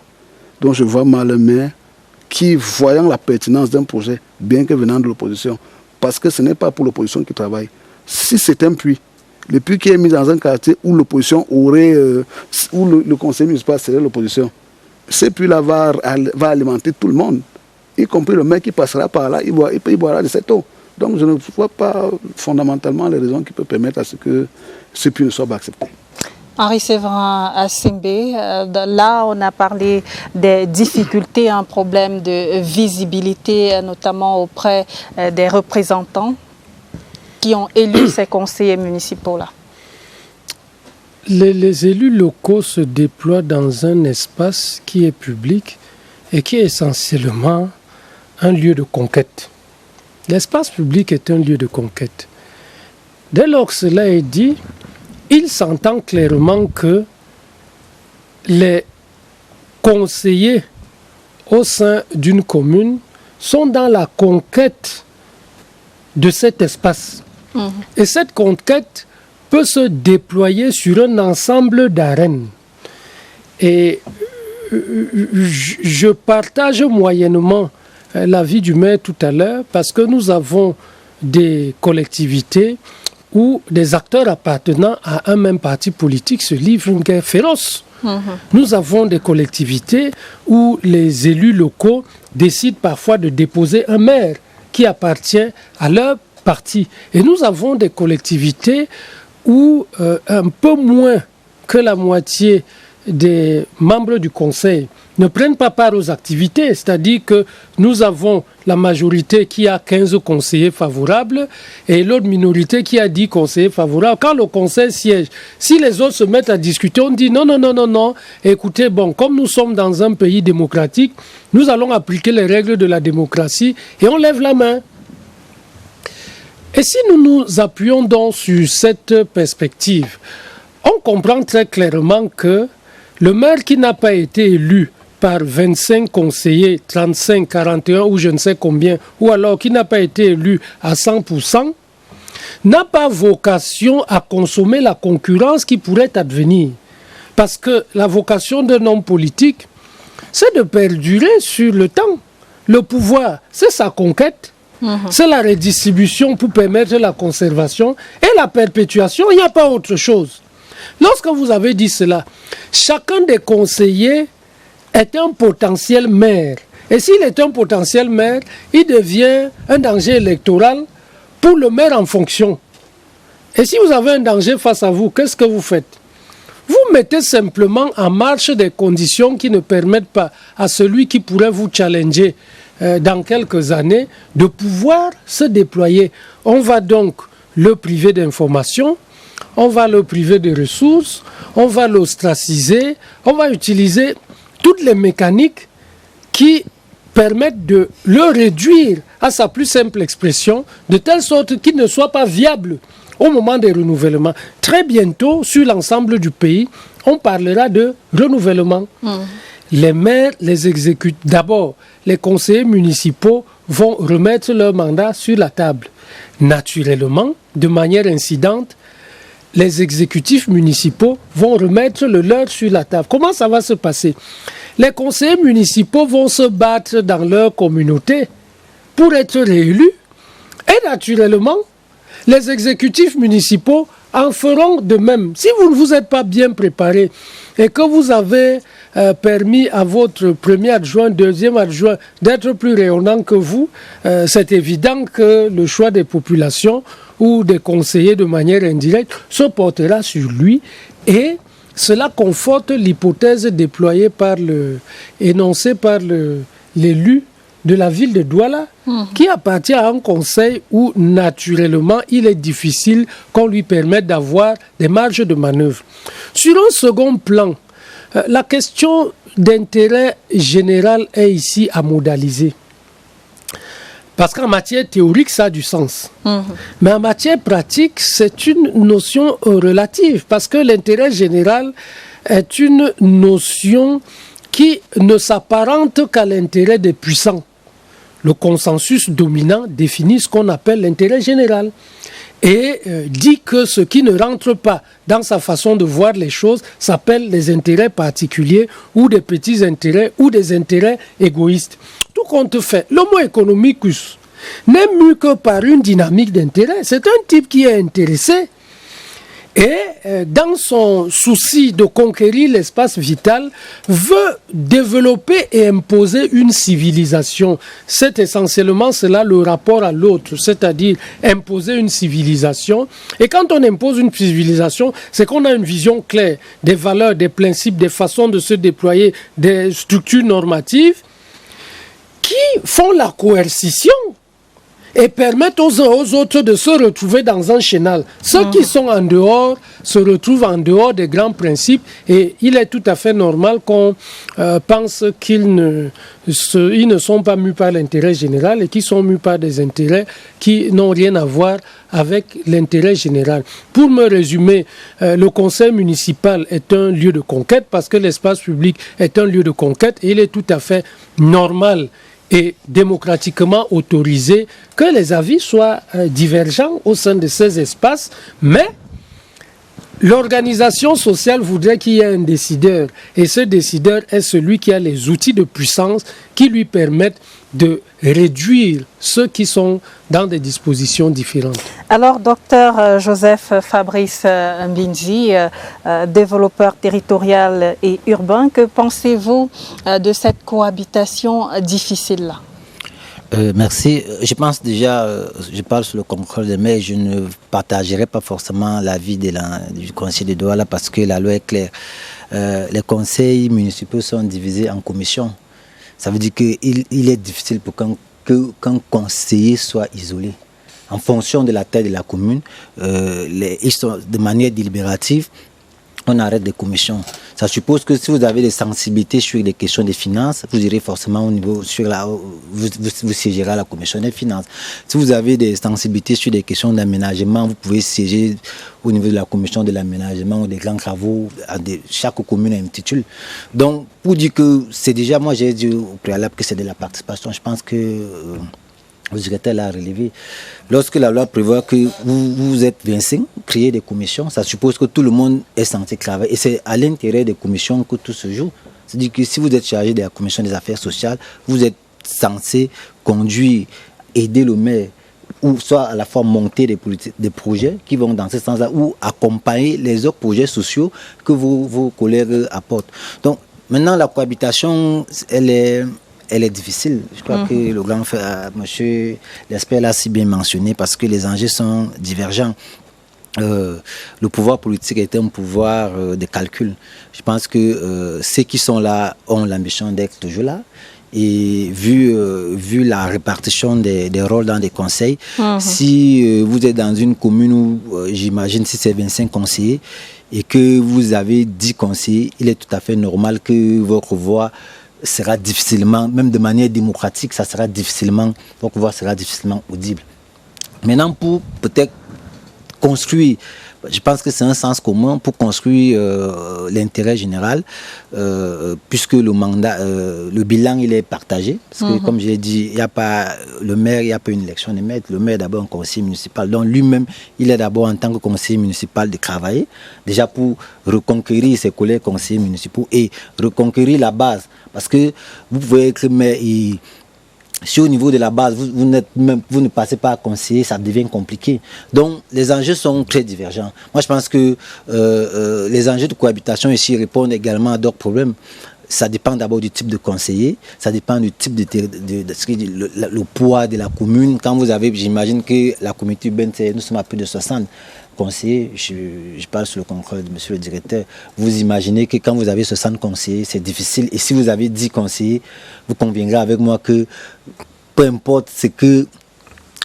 Donc je vois mal le maire qui, voyant la pertinence d'un projet, bien que venant de l'opposition, parce que ce n'est pas pour l'opposition qui travaille. Si c'est un puits, le puits qui est mis dans un quartier où l'opposition aurait, où le conseil municipal serait l'opposition, ce puits-là va alimenter tout le monde, y compris le maire qui passera par là, il boira de cette eau. Donc je ne vois pas fondamentalement les raisons qui peuvent permettre à ce que ce puits ne soit pas accepté. Henri Séverin Assingbe, là on a parlé des difficultés, un problème de visibilité, notamment auprès des représentants qui ont élu ces conseillers municipaux-là. Les élus locaux se déploient dans un espace qui est public et qui est essentiellement un lieu de conquête. L'espace public est un lieu de conquête. Dès lors que cela est dit, il s'entend clairement que les conseillers au sein d'une commune sont dans la conquête de cet espace. Et cette conquête peut se déployer sur un ensemble d'arènes. Et je partage moyennement l'avis du maire tout à l'heure parce que nous avons des collectivités où des acteurs appartenant à un même parti politique se livrent une guerre féroce. Nous avons des collectivités où les élus locaux décident parfois de déposer un maire qui appartient à leur parti. Et nous avons des collectivités où un peu moins que la moitié des membres du conseil ne prennent pas part aux activités, c'est-à-dire que nous avons la majorité qui a 15 conseillers favorables et l'autre minorité qui a 10 conseillers favorables. Quand le conseil siège, si les autres se mettent à discuter, on dit non, écoutez, bon, comme nous sommes dans un pays démocratique, nous allons appliquer les règles de la démocratie et on lève la main. Et si nous nous appuyons donc sur cette perspective, on comprend très clairement que le maire qui n'a pas été élu par 25 conseillers, 35, 41 ou je ne sais combien, ou alors qui n'a pas été élu à 100%, n'a pas vocation à consommer la concurrence qui pourrait advenir. Parce que la vocation d'un homme politique, c'est de perdurer sur le temps. Le pouvoir, c'est sa conquête. C'est la redistribution pour permettre la conservation et la perpétuation, il n'y a pas autre chose. Lorsque vous avez dit cela, chacun des conseillers est un potentiel maire. Et s'il est un potentiel maire, il devient un danger électoral pour le maire en fonction. Et si vous avez un danger face à vous, qu'est-ce que vous faites? Vous mettez simplement en marche des conditions qui ne permettent pas à celui qui pourrait vous challenger dans quelques années de pouvoir se déployer. On va donc le priver d'informations, on va le priver de ressources, on va l'ostraciser, on va utiliser toutes les mécaniques qui permettent de le réduire à sa plus simple expression, de telle sorte qu'il ne soit pas viable au moment des renouvellements. Très bientôt, sur l'ensemble du pays, on parlera de renouvellement. Les maires les exécutent. D'abord, les conseillers municipaux vont remettre leur mandat sur la table. Naturellement, de manière incidente, les exécutifs municipaux vont remettre le leur sur la table. Comment ça va se passer? Les conseillers municipaux vont se battre dans leur communauté pour être réélus. Et naturellement, les exécutifs municipaux en feront de même. Si vous ne vous êtes pas bien préparé et que vous avez permis à votre premier adjoint, deuxième adjoint d'être plus rayonnant que vous, c'est évident que le choix des populations ou des conseillers de manière indirecte se portera sur lui et cela conforte l'hypothèse déployée énoncée par l'élu de la ville de Douala, qui appartient à un conseil où naturellement il est difficile qu'on lui permette d'avoir des marges de manœuvre. Sur un second plan, la question d'intérêt général est ici à modaliser. Parce qu'en matière théorique, ça a du sens. Mais en matière pratique, c'est une notion relative. Parce que l'intérêt général est une notion qui ne s'apparente qu'à l'intérêt des puissants. le consensus dominant définit ce qu'on appelle l'intérêt général et dit que ce qui ne rentre pas dans sa façon de voir les choses s'appelle les intérêts particuliers ou des petits intérêts ou des intérêts égoïstes. Tout compte fait, l'homo economicus n'est mu que par une dynamique d'intérêt. C'est un type qui est intéressé et dans son souci de conquérir l'espace vital, veut développer et imposer une civilisation. C'est essentiellement cela le rapport à l'autre, c'est-à-dire imposer une civilisation. Et quand on impose une civilisation, c'est qu'on a une vision claire des valeurs, des principes, des façons de se déployer, des structures normatives qui font la coercition et permettent aux uns aux autres de se retrouver dans un chénal. Ceux qui sont en dehors se retrouvent en dehors des grands principes et il est tout à fait normal qu'on pense qu'ils ne sont pas mus par l'intérêt général et qu'ils sont mus par des intérêts qui n'ont rien à voir avec l'intérêt général. Pour me résumer, le conseil municipal est un lieu de conquête parce que l'espace public est un lieu de conquête et il est tout à fait normal et démocratiquement autorisé que les avis soient divergents au sein de ces espaces, mais l'organisation sociale voudrait qu'il y ait un décideur et ce décideur est celui qui a les outils de puissance qui lui permettent de réduire ceux qui sont dans des dispositions différentes. Alors, docteur Joseph Fabrice Mbinzi, développeur territorial et urbain, que pensez-vous de cette cohabitation difficile-là? Merci. Je pense déjà, je parle sur le contrôle des maires, je ne partagerai pas forcément l'avis du conseil de Douala parce que la loi est claire. Les conseils municipaux sont divisés en commissions. Ça veut dire qu'il est difficile pour qu'un conseiller soit isolé. En fonction de la taille de la commune, ils sont de manière délibérative, on arrête des commissions. Ça suppose que si vous avez des sensibilités sur les questions des finances, vous irez forcément au niveau, vous siégerez à la commission des finances. Si vous avez des sensibilités sur des questions d'aménagement, vous pouvez siéger au niveau de la commission de l'aménagement ou des grands travaux. Chaque commune a un titule. Donc, pour dire que c'est déjà, moi j'ai dit au préalable que c'est de la participation, je pense que le secrétaire l'a relevé. Lorsque la loi prévoit que vous êtes 25, créer des commissions, ça suppose que tout le monde est censé travailler. Et c'est à l'intérêt des commissions que tout se joue. C'est-à-dire que si vous êtes chargé de la commission des affaires sociales, vous êtes censé conduire, aider le maire, ou soit à la fois monter des projets qui vont dans ce sens-là, ou accompagner les autres projets sociaux que vos collègues apportent. Donc maintenant, la cohabitation, elle est difficile. Je crois que le grand frère, monsieur l'expert l'a si bien mentionné parce que les enjeux sont divergents. Le pouvoir politique est un pouvoir de calcul. Je pense que ceux qui sont là ont l'ambition d'être toujours là. Et vu la répartition des rôles dans des conseils, si vous êtes dans une commune où, j'imagine, si c'est 25 conseillers et que vous avez 10 conseillers, il est tout à fait normal que votre voix sera difficilement, même de manière démocratique, votre voix sera difficilement audible. Maintenant, pour peut-être construire, je pense que c'est un sens commun pour construire l'intérêt général, puisque le bilan il est partagé, parce que comme j'ai dit, il n'y a pas le maire, il n'y a pas une élection des maires. Le maire est d'abord un conseiller municipal, donc lui-même, il est d'abord en tant que conseiller municipal de travailler, déjà pour reconquérir ses collègues conseillers municipaux et reconquérir la base, parce que vous pouvez être maire et si au niveau de la base, vous ne passez pas à conseiller, ça devient compliqué. Donc, les enjeux sont très divergents. Moi, je pense que les enjeux de cohabitation ici répondent également à d'autres problèmes. Ça dépend d'abord du type de conseiller, ça dépend du type le poids de la commune. Quand vous avez, j'imagine que la communauté urbaine, nous sommes à plus de 60 conseillers, je parle sous le contrôle de monsieur le directeur, vous imaginez que quand vous avez 60 conseillers, c'est difficile. Et si vous avez 10 conseillers, vous conviendrez avec moi que peu importe ce que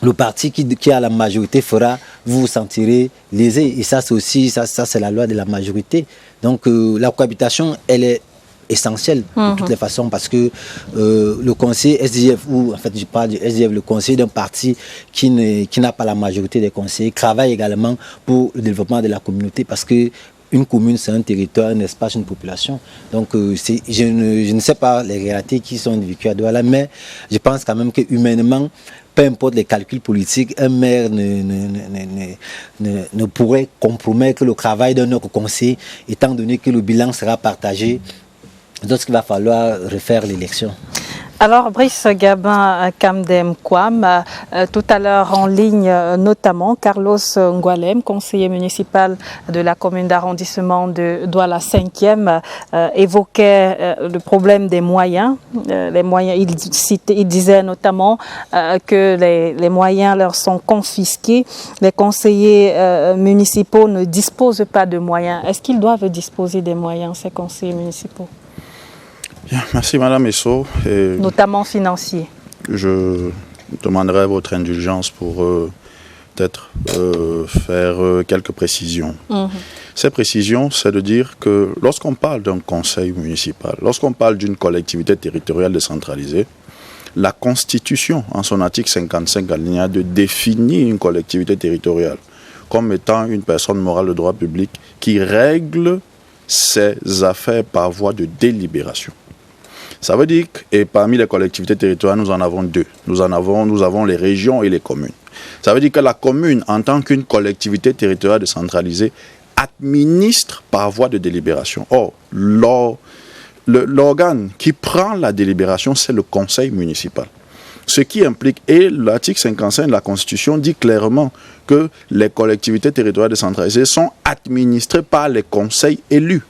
le parti qui a la majorité fera, vous vous sentirez lésé. Et ça, c'est aussi, ça c'est la loi de la majorité. Donc la cohabitation, elle est essentielle de toutes les façons parce que le conseiller SDF, ou en fait je parle du SDF, le conseiller d'un parti qui n'a pas la majorité des conseillers, travaille également pour le développement de la communauté parce que une commune, c'est un territoire, un espace, une population. Donc, je ne sais pas les réalités qui sont vécues à Douala, mais je pense quand même que humainement, peu importe les calculs politiques, un maire ne pourrait compromettre le travail d'un autre conseiller, étant donné que le bilan sera partagé lorsqu'il va falloir refaire l'élection. Alors, Brice Gabin Kamdem Kwam, tout à l'heure en ligne, notamment Carlos Ngualem, conseiller municipal de la commune d'arrondissement de Douala 5e, évoquait le problème des moyens. Il disait notamment que les moyens leur sont confisqués. Les conseillers municipaux ne disposent pas de moyens. Est-ce qu'ils doivent disposer des moyens, ces conseillers municipaux ? Bien, merci Madame Esso. Notamment financiers. Je demanderai votre indulgence pour peut-être faire quelques précisions. Ces précisions, c'est de dire que lorsqu'on parle d'un conseil municipal, lorsqu'on parle d'une collectivité territoriale décentralisée, la Constitution, en son article 55 alinéa 2, définit une collectivité territoriale comme étant une personne morale de droit public qui règle ses affaires par voie de délibération. Ça veut dire que, et parmi les collectivités territoriales, nous en avons deux. Nous avons les régions et les communes. Ça veut dire que la commune, en tant qu'une collectivité territoriale décentralisée, administre par voie de délibération. Or, l'organe qui prend la délibération, c'est le conseil municipal. Ce qui implique, et l'article 55 de la Constitution dit clairement que les collectivités territoriales décentralisées sont administrées par les conseils élus.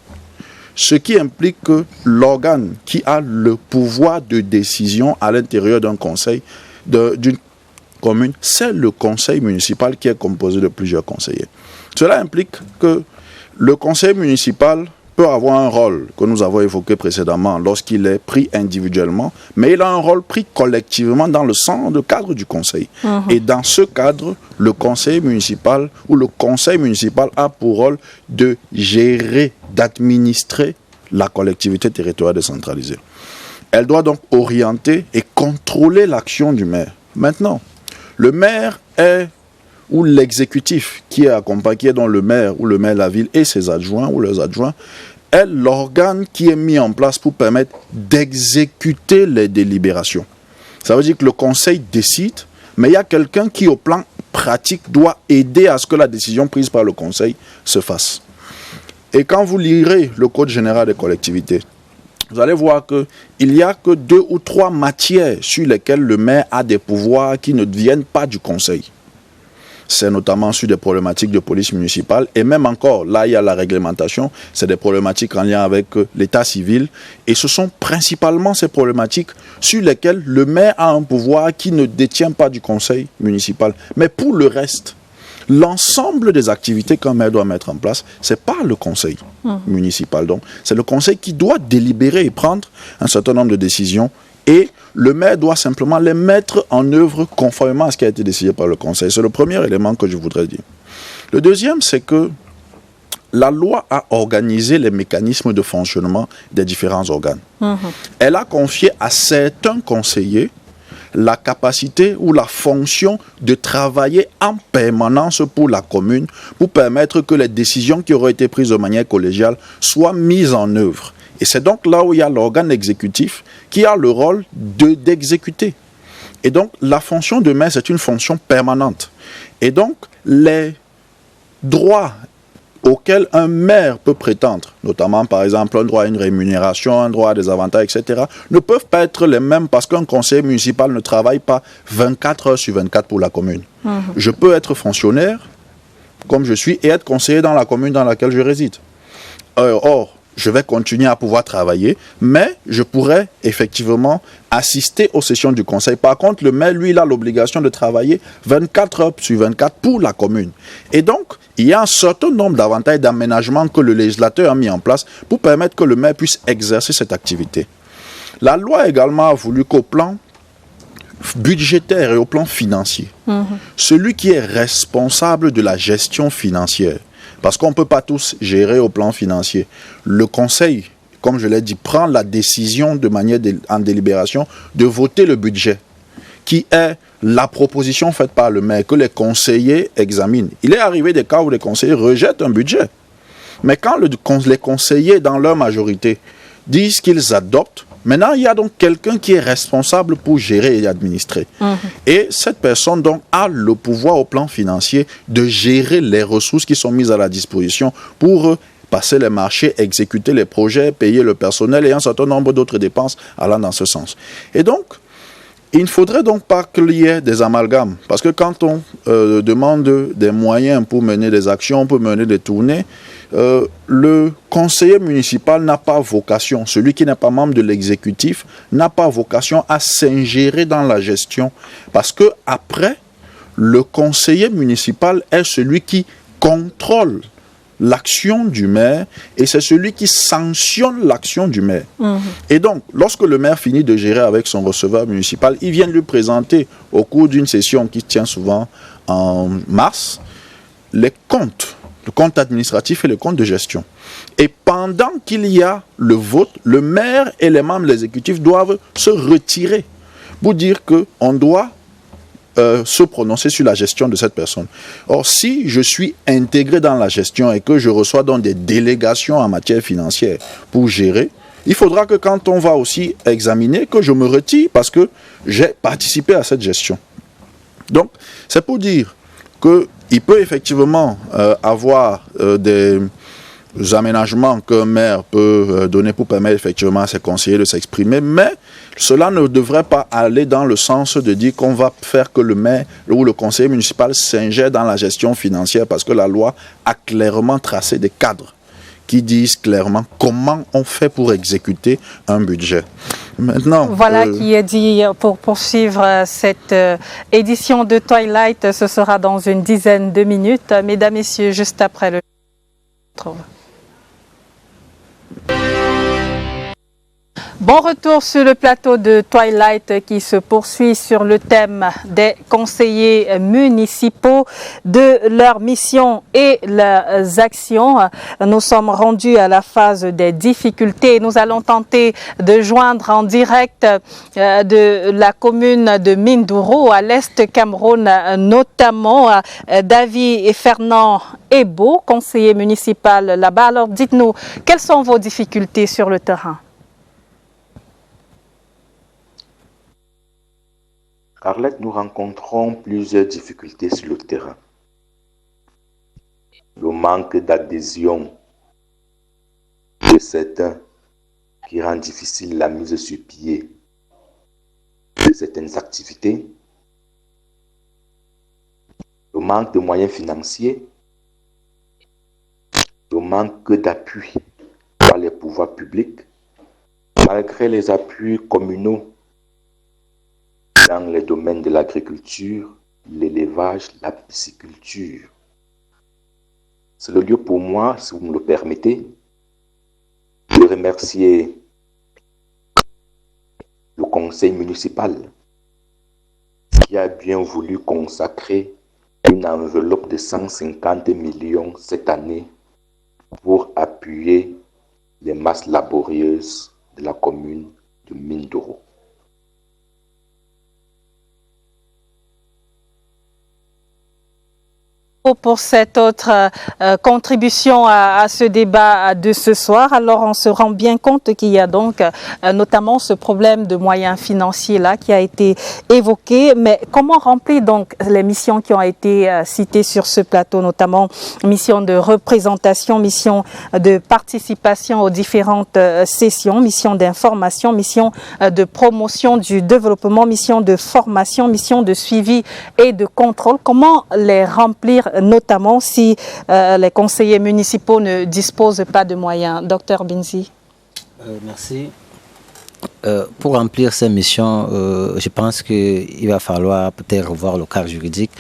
Ce qui implique que l'organe qui a le pouvoir de décision à l'intérieur d'un conseil, d'une commune, c'est le conseil municipal qui est composé de plusieurs conseillers. Cela implique que le conseil municipal peut avoir un rôle que nous avons évoqué précédemment lorsqu'il est pris individuellement, mais il a un rôle pris collectivement dans le cadre du conseil. Et dans ce cadre, le conseil municipal ou le conseil municipal a pour rôle de gérer, d'administrer la collectivité territoriale décentralisée. Elle doit donc orienter et contrôler l'action du maire. Maintenant, le maire est ou l'exécutif qui est dans le maire ou le maire de la ville et ses adjoints ou leurs adjoints est l'organe qui est mis en place pour permettre d'exécuter les délibérations. Ça veut dire que le conseil décide, mais il y a quelqu'un qui au plan pratique doit aider à ce que la décision prise par le conseil se fasse. Et quand vous lirez le Code général des collectivités, vous allez voir qu'il n'y a que 2 ou 3 matières sur lesquelles le maire a des pouvoirs qui ne viennent pas du conseil. C'est notamment sur des problématiques de police municipale et même encore, là il y a la réglementation, c'est des problématiques en lien avec l'état civil et ce sont principalement ces problématiques sur lesquelles le maire a un pouvoir qui ne détient pas du conseil municipal. Mais pour le reste, l'ensemble des activités qu'un maire doit mettre en place, c'est pas le conseil municipal. Donc, c'est le conseil qui doit délibérer et prendre un certain nombre de décisions et le maire doit simplement les mettre en œuvre conformément à ce qui a été décidé par le conseil. C'est le premier élément que je voudrais dire. Le deuxième, c'est que la loi a organisé les mécanismes de fonctionnement des différents organes. Elle a confié à certains conseillers la capacité ou la fonction de travailler en permanence pour la commune pour permettre que les décisions qui auraient été prises de manière collégiale soient mises en œuvre. Et c'est donc là où il y a l'organe exécutif qui a le rôle d'exécuter. Et donc, la fonction de maire, c'est une fonction permanente. Et donc, les droits auxquels un maire peut prétendre, notamment par exemple un droit à une rémunération, un droit à des avantages, etc., ne peuvent pas être les mêmes parce qu'un conseiller municipal ne travaille pas 24 heures sur 24 pour la commune. Je peux être fonctionnaire, comme je suis, et être conseiller dans la commune dans laquelle je réside. Or, je vais continuer à pouvoir travailler, mais je pourrais effectivement assister aux sessions du conseil. Par contre, le maire, lui, il a l'obligation de travailler 24 heures sur 24 pour la commune. Et donc, il y a un certain nombre d'avantages d'aménagement que le législateur a mis en place pour permettre que le maire puisse exercer cette activité. La loi également a voulu qu'au plan budgétaire et au plan financier, celui qui est responsable de la gestion financière, parce qu'on ne peut pas tous gérer au plan financier. Le conseil, comme je l'ai dit, prend la décision de manière en délibération de voter le budget, qui est la proposition faite par le maire, que les conseillers examinent. Il est arrivé des cas où les conseillers rejettent un budget. Mais quand les conseillers, dans leur majorité, disent qu'ils adoptent, maintenant, il y a donc quelqu'un qui est responsable pour gérer et administrer. Et cette personne, donc, a le pouvoir au plan financier de gérer les ressources qui sont mises à la disposition pour passer les marchés, exécuter les projets, payer le personnel et un certain nombre d'autres dépenses allant dans ce sens. Et donc, il ne faudrait donc pas qu'il y ait des amalgames. Parce que quand on demande des moyens pour mener des actions, pour mener des tournées, le conseiller municipal n'a pas vocation, celui qui n'est pas membre de l'exécutif, n'a pas vocation à s'ingérer dans la gestion. Parce que après, le conseiller municipal est celui qui contrôle l'action du maire et c'est celui qui sanctionne l'action du maire. Et donc, lorsque le maire finit de gérer avec son receveur municipal, il vient lui présenter au cours d'une session qui tient souvent en mars, les comptes, le compte administratif et le compte de gestion. Et pendant qu'il y a le vote, le maire et les membres de l'exécutif doivent se retirer pour dire qu'on doit se prononcer sur la gestion de cette personne. Or, si je suis intégré dans la gestion et que je reçois donc des délégations en matière financière pour gérer, il faudra que quand on va aussi examiner, que je me retire parce que j'ai participé à cette gestion. Donc, c'est pour dire qu'il peut effectivement avoir des aménagements qu'un maire peut donner pour permettre effectivement à ses conseillers de s'exprimer, mais cela ne devrait pas aller dans le sens de dire qu'on va faire que le maire ou le conseiller municipal s'ingère dans la gestion financière parce que la loi a clairement tracé des cadres qui disent clairement comment on fait pour exécuter un budget. Maintenant, voilà qui est dit pour poursuivre cette édition de Twilight. Ce sera dans une dizaine de minutes. Mesdames, Messieurs, juste après le... Bon retour sur le plateau de Twilight qui se poursuit sur le thème des conseillers municipaux, de leurs missions et leurs actions. Nous sommes rendus à la phase des difficultés. Nous allons tenter de joindre en direct de la commune de Mindouro à l'Est Cameroun, notamment David et Fernand Ebo, conseiller municipal là-bas. Alors dites-nous, quelles sont vos difficultés sur le terrain? Arlette, nous rencontrons plusieurs difficultés sur le terrain. Le manque d'adhésion de certains qui rend difficile la mise sur pied de certaines activités. Le manque de moyens financiers. Le manque d'appui par les pouvoirs publics, malgré les appuis communaux dans les domaines de l'agriculture, l'élevage, la pisciculture. C'est le lieu pour moi, si vous me le permettez, de remercier le conseil municipal qui a bien voulu consacrer une enveloppe de 150 millions cette année pour appuyer les masses laborieuses de la commune de Mindouro. Pour cette autre contribution à ce débat de ce soir. Alors on se rend bien compte qu'il y a donc notamment ce problème de moyens financiers là qui a été évoqué, mais comment remplir donc les missions qui ont été citées sur ce plateau, notamment mission de représentation, mission de participation aux différentes sessions, mission d'information, mission de promotion du développement, mission de formation, mission de suivi et de contrôle. Comment les remplir, notamment si les conseillers municipaux ne disposent pas de moyens? Docteur Binzi. Merci. Pour remplir ces missions, je pense qu'il va falloir peut-être revoir le cadre juridique,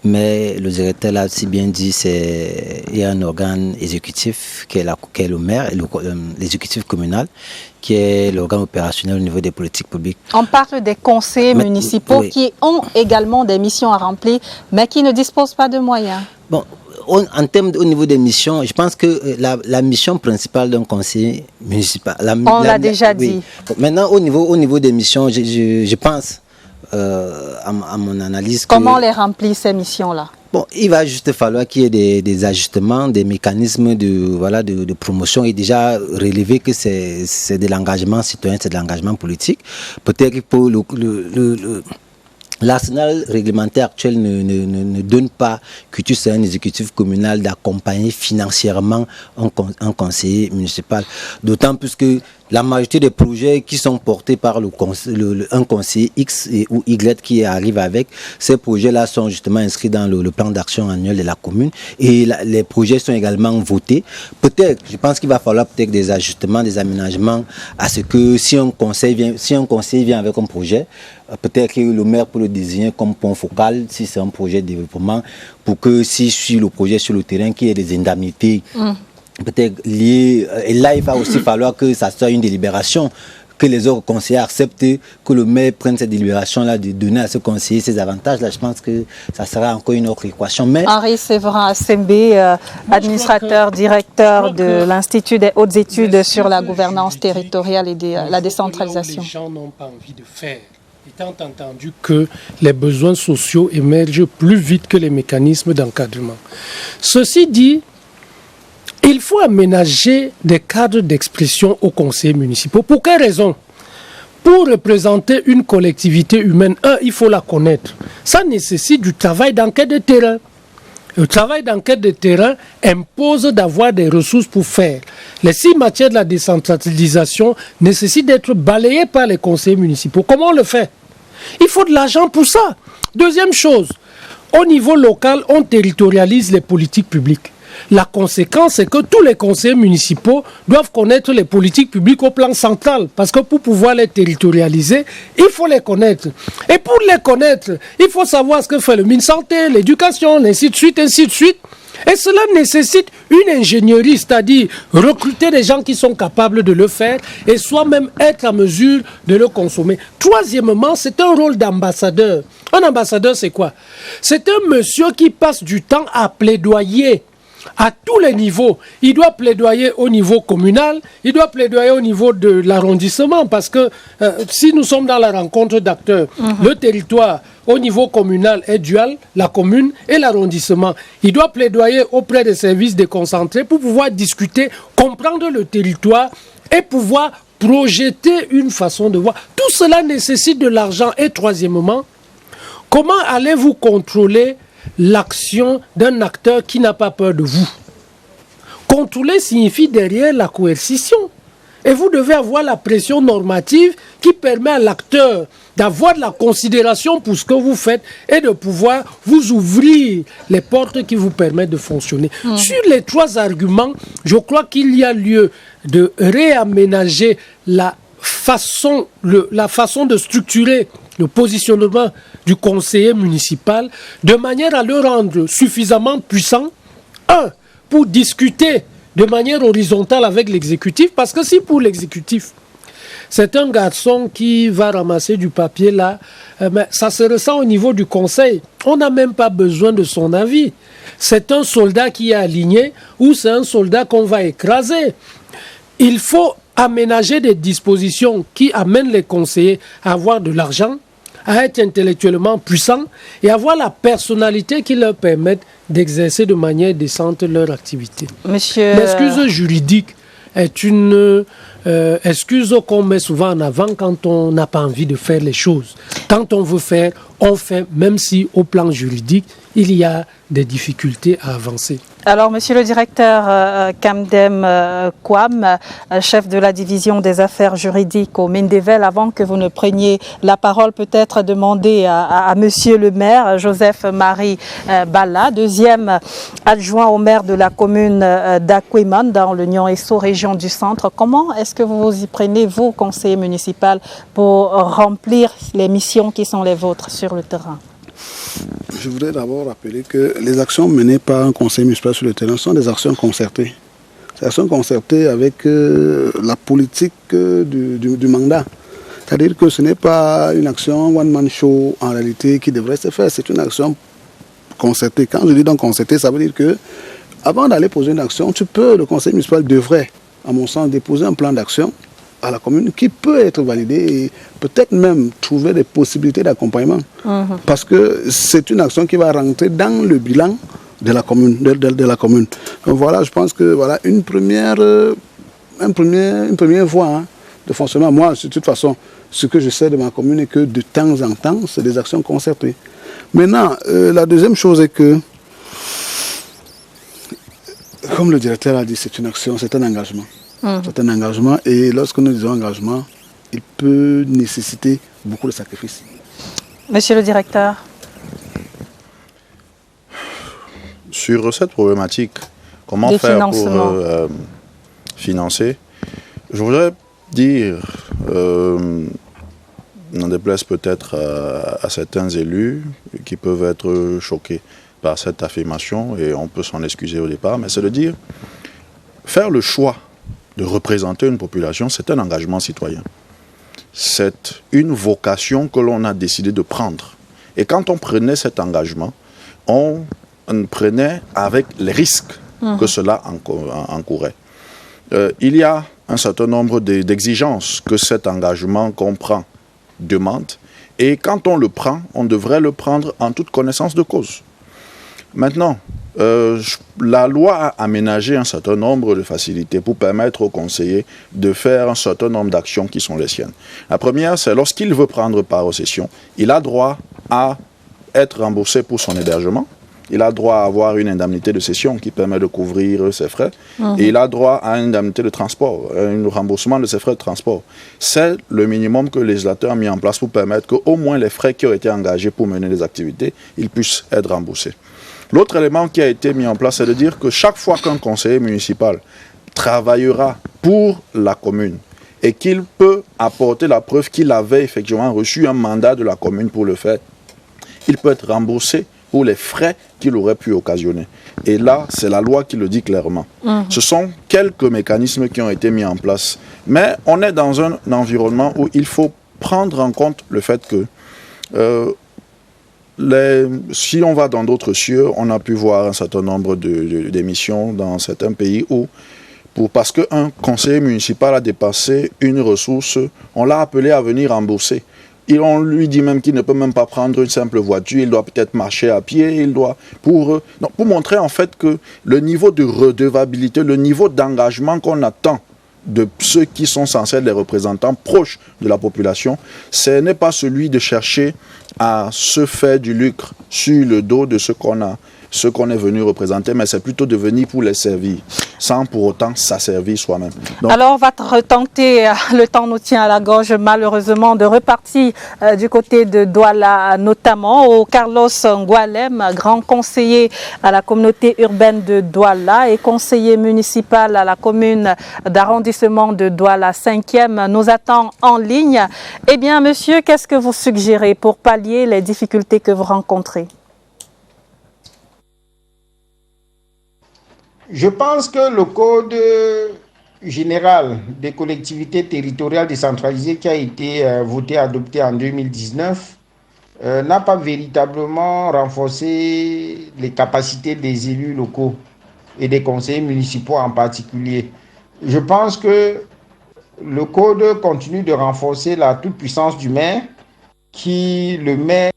mais le directeur l'a si bien dit, il y a un organe exécutif qui est le maire, et l'exécutif communal, qui est l'organe opérationnel au niveau des politiques publiques. On parle des conseillers municipaux oui, qui ont également des missions à remplir, mais qui ne disposent pas de moyens. Bon, en termes au niveau des missions, je pense que la mission principale d'un conseiller municipal... On l'a déjà dit. Bon, maintenant, au niveau des missions, je pense, à mon analyse... Comment les remplir ces missions-là? Bon, il va juste falloir qu'il y ait des ajustements, des mécanismes de promotion, et déjà relever que c'est de l'engagement citoyen, c'est de l'engagement politique. Peut-être que pour l'arsenal réglementaire actuel ne donne pas quitus à un exécutif communal d'accompagner financièrement un conseiller municipal. D'autant plus que la majorité des projets qui sont portés par un conseiller X ou Y qui arrive avec, ces projets-là sont justement inscrits dans le plan d'action annuel de la commune, et les projets sont également votés. Peut-être, je pense qu'il va falloir peut-être des ajustements, des aménagements à ce que si un conseiller vient avec un projet, peut-être que le maire peut le désigner comme point focal si c'est un projet de développement, pour que si suit le projet sur le terrain, qu'il y ait des indemnités peut-être liées. Et là, il va aussi falloir que ça soit une délibération, que les autres conseillers acceptent que le maire prenne cette délibération-là de donner à ce conseiller ses avantages. Là, je pense que ça sera encore une autre équation. Mais Henri Séverin Assembe, administrateur, directeur de l'Institut des hautes études sur la gouvernance territoriale et la décentralisation. Les gens n'ont pas envie de faire. Étant entendu que les besoins sociaux émergent plus vite que les mécanismes d'encadrement. Ceci dit, il faut aménager des cadres d'expression aux conseillers municipaux. Pour quelle raison? Pour représenter une collectivité humaine, il faut la connaître. Ça nécessite du travail d'enquête de terrain. Le travail d'enquête de terrain impose d'avoir des ressources pour faire. Les 6 matières de la décentralisation nécessitent d'être balayées par les conseillers municipaux. Comment on le fait? Il faut de l'argent pour ça. Deuxième chose, au niveau local, on territorialise les politiques publiques. La conséquence, c'est que tous les conseillers municipaux doivent connaître les politiques publiques au plan central. Parce que pour pouvoir les territorialiser, il faut les connaître. Et pour les connaître, il faut savoir ce que fait le ministère de la Santé, l'éducation, ainsi de suite, ainsi de suite. Et cela nécessite une ingénierie, c'est-à-dire recruter des gens qui sont capables de le faire et soi-même être en mesure de le consommer. Troisièmement, c'est un rôle d'ambassadeur. Un ambassadeur, c'est quoi? C'est un monsieur qui passe du temps à plaidoyer à tous les niveaux. Il doit plaidoyer au niveau communal, il doit plaidoyer au niveau de l'arrondissement, parce que si nous sommes dans la rencontre d'acteurs, le territoire au niveau communal est dual, la commune et l'arrondissement. Il doit plaidoyer auprès des services déconcentrés pour pouvoir discuter, comprendre le territoire et pouvoir projeter une façon de voir. Tout cela nécessite de l'argent. Et troisièmement, comment allez-vous contrôler l'action d'un acteur qui n'a pas peur de vous? Contrôler signifie derrière la coercition. Et vous devez avoir la pression normative qui permet à l'acteur d'avoir de la considération pour ce que vous faites et de pouvoir vous ouvrir les portes qui vous permettent de fonctionner. Sur les 3 arguments, je crois qu'il y a lieu de réaménager la façon de structurer le positionnement du conseiller municipal de manière à le rendre suffisamment puissant, pour discuter de manière horizontale avec l'exécutif, parce que si pour l'exécutif, c'est un garçon qui va ramasser du papier là, mais ça se ressent au niveau du conseil. On n'a même pas besoin de son avis. C'est un soldat qui est aligné ou c'est un soldat qu'on va écraser. Il faut aménager des dispositions qui amènent les conseillers à avoir de l'argent, à être intellectuellement puissants et avoir la personnalité qui leur permette d'exercer de manière décente leur activité. L'excuse juridique est une excuse qu'on met souvent en avant quand on n'a pas envie de faire les choses. Quand on veut faire, on fait, même si au plan juridique, il y a des difficultés à avancer. Alors, monsieur le directeur Kamdem Kwam, chef de la division des affaires juridiques au Mindével, avant que vous ne preniez la parole, peut-être demander à monsieur le maire, Joseph-Marie Balla, deuxième adjoint au maire de la commune d'Akouimane, dans l'Union Esso, région du Centre. Comment est-ce que vous y prenez, vous, conseillers municipaux, pour remplir les missions qui sont les vôtres sur le terrain? Je voudrais d'abord rappeler que les actions menées par un conseil municipal sur le terrain sont des actions concertées. Des actions concertées avec la politique du mandat. C'est-à-dire que ce n'est pas une action one-man show en réalité qui devrait se faire. C'est une action concertée. Quand je dis donc concertée, ça veut dire que avant d'aller poser une action, le conseil municipal devrait, à mon sens, déposer un plan d'action à la commune qui peut être validée et peut-être même trouver des possibilités d'accompagnement. Parce que c'est une action qui va rentrer dans le bilan de la commune. De la commune. Donc voilà, je pense que voilà une première voie de fonctionnement. Moi, de toute façon, ce que je sais de ma commune est que de temps en temps, c'est des actions concertées. Maintenant, la deuxième chose est que, comme le directeur a dit, c'est une action, c'est un engagement. C'est un engagement et lorsque nous disons engagement, il peut nécessiter beaucoup de sacrifices. Monsieur le directeur. Sur cette problématique, comment Des faire pour financements. financer, je voudrais dire, n'en déplaise peut-être à certains élus qui peuvent être choqués par cette affirmation et on peut s'en excuser au départ, mais c'est de dire, faire le choix de représenter une population, c'est un engagement citoyen. C'est une vocation que l'on a décidé de prendre. Et quand on prenait cet engagement, on prenait avec les risques que cela encourait. Il y a un certain nombre d'exigences que cet engagement qu'on prend demande. Et quand on le prend, on devrait le prendre en toute connaissance de cause. Maintenant, la loi a aménagé un certain nombre de facilités pour permettre aux conseillers de faire un certain nombre d'actions qui sont les siennes. La première, c'est lorsqu'il veut prendre part aux sessions, il a droit à être remboursé pour son hébergement. Il a droit à avoir une indemnité de session qui permet de couvrir ses frais. Et il a droit à une indemnité de transport, un remboursement de ses frais de transport. C'est le minimum que le législateur a mis en place pour permettre qu'au moins les frais qui ont été engagés pour mener des activités, ils puissent être remboursés. L'autre élément qui a été mis en place, c'est de dire que chaque fois qu'un conseiller municipal travaillera pour la commune et qu'il peut apporter la preuve qu'il avait effectivement reçu un mandat de la commune pour le faire, il peut être remboursé pour les frais qu'il aurait pu occasionner. Et là, c'est la loi qui le dit clairement. Ce sont quelques mécanismes qui ont été mis en place. Mais on est dans un environnement où il faut prendre en compte le fait que si on va dans d'autres cieux, on a pu voir un certain nombre d'émissions dans certains pays où, parce qu'un conseiller municipal a dépassé une ressource, on l'a appelé à venir rembourser. On lui dit même qu'il ne peut même pas prendre une simple voiture, il doit peut-être marcher à pied, il doit pour montrer en fait que le niveau de redevabilité, le niveau d'engagement qu'on attend de ceux qui sont censés être les représentants proches de la population, ce n'est pas celui de chercher à se faire du lucre sur le dos de ce qu'on est venu représenter, mais c'est plutôt de venir pour les servir, sans pour autant s'asservir soi-même. Alors on va retenter, le temps nous tient à la gorge malheureusement, de repartir du côté de Douala notamment, au Carlos Ngualem, grand conseiller à la communauté urbaine de Douala et conseiller municipal à la commune d'arrondissement de Douala 5e, nous attend en ligne. Eh bien monsieur, qu'est-ce que vous suggérez pour pallier les difficultés que vous rencontrez? Je pense que le Code général des collectivités territoriales décentralisées qui a été voté, adopté en 2019, n'a pas véritablement renforcé les capacités des élus locaux et des conseillers municipaux en particulier. Je pense que le Code continue de renforcer la toute-puissance du maire, qui le met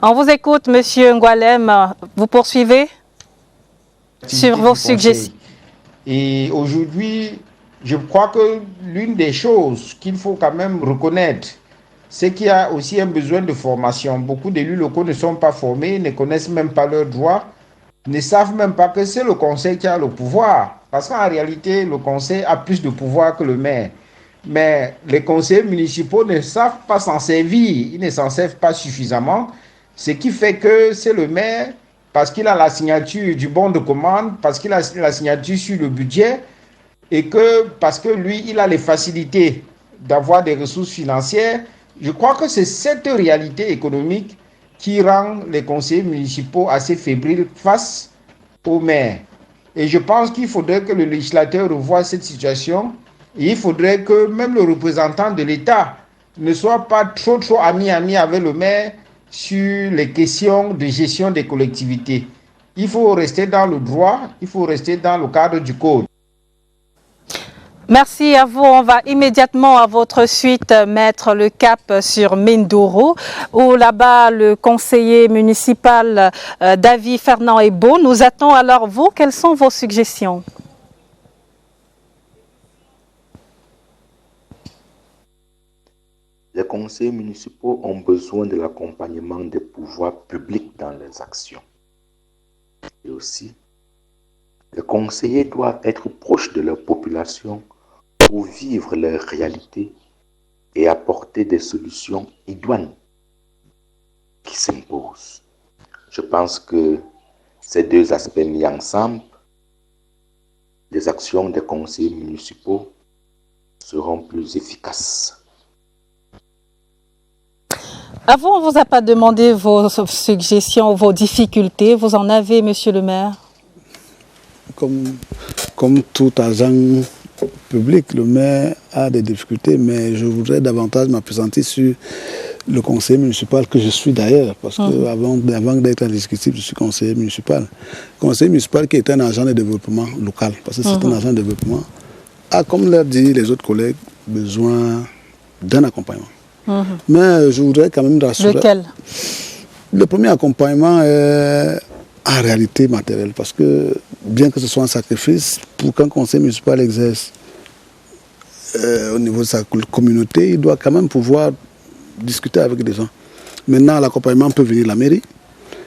On vous écoute, Monsieur Ngualem. Vous poursuivez sur vos suggestions. Et aujourd'hui, je crois que l'une des choses qu'il faut quand même reconnaître, c'est qu'il y a aussi un besoin de formation. Beaucoup d'élus locaux ne sont pas formés, ne connaissent même pas leurs droits, ne savent même pas que c'est le conseil qui a le pouvoir. Parce qu'en réalité, le conseil a plus de pouvoir que le maire. Mais les conseillers municipaux ne savent pas s'en servir, ils ne s'en servent pas suffisamment. Ce qui fait que c'est le maire, parce qu'il a la signature du bon de commande, parce qu'il a la signature sur le budget, et que parce que lui, il a les facilités d'avoir des ressources financières. Je crois que c'est cette réalité économique qui rend les conseillers municipaux assez fébriles face aux maires. Et je pense qu'il faudrait que le législateur revoie cette situation, et il faudrait que même le représentant de l'État ne soit pas trop ami avec le maire sur les questions de gestion des collectivités. Il faut rester dans le droit, il faut rester dans le cadre du code. Merci à vous. On va immédiatement à votre suite mettre le cap sur Mindoro, où là-bas le conseiller municipal David Fernand Ebo nous attend. Alors vous, quelles sont vos suggestions? Les conseillers municipaux ont besoin de l'accompagnement des pouvoirs publics dans leurs actions. Et aussi, les conseillers doivent être proches de leur population pour vivre leur réalité et apporter des solutions idoines qui s'imposent. Je pense que ces deux aspects mis ensemble, les actions des conseillers municipaux seront plus efficaces. Avant, on ne vous a pas demandé vos suggestions, vos difficultés. Vous en avez, monsieur le maire? Comme tout agent public, le maire a des difficultés, mais je voudrais davantage m'appesantir sur le conseiller municipal que je suis d'ailleurs, parce que avant d'être exécutif, je suis conseiller municipal. Conseiller municipal qui est un agent de développement local, parce que c'est un agent de développement, a, comme l'a dit les autres collègues, besoin d'un accompagnement. Mais je voudrais quand même rassurer. Lequel? Le premier accompagnement est en réalité matériel, parce que bien que ce soit un sacrifice, pour qu'un conseil municipal exerce au niveau de sa communauté, il doit quand même pouvoir discuter avec des gens. Maintenant, l'accompagnement peut venir de la mairie,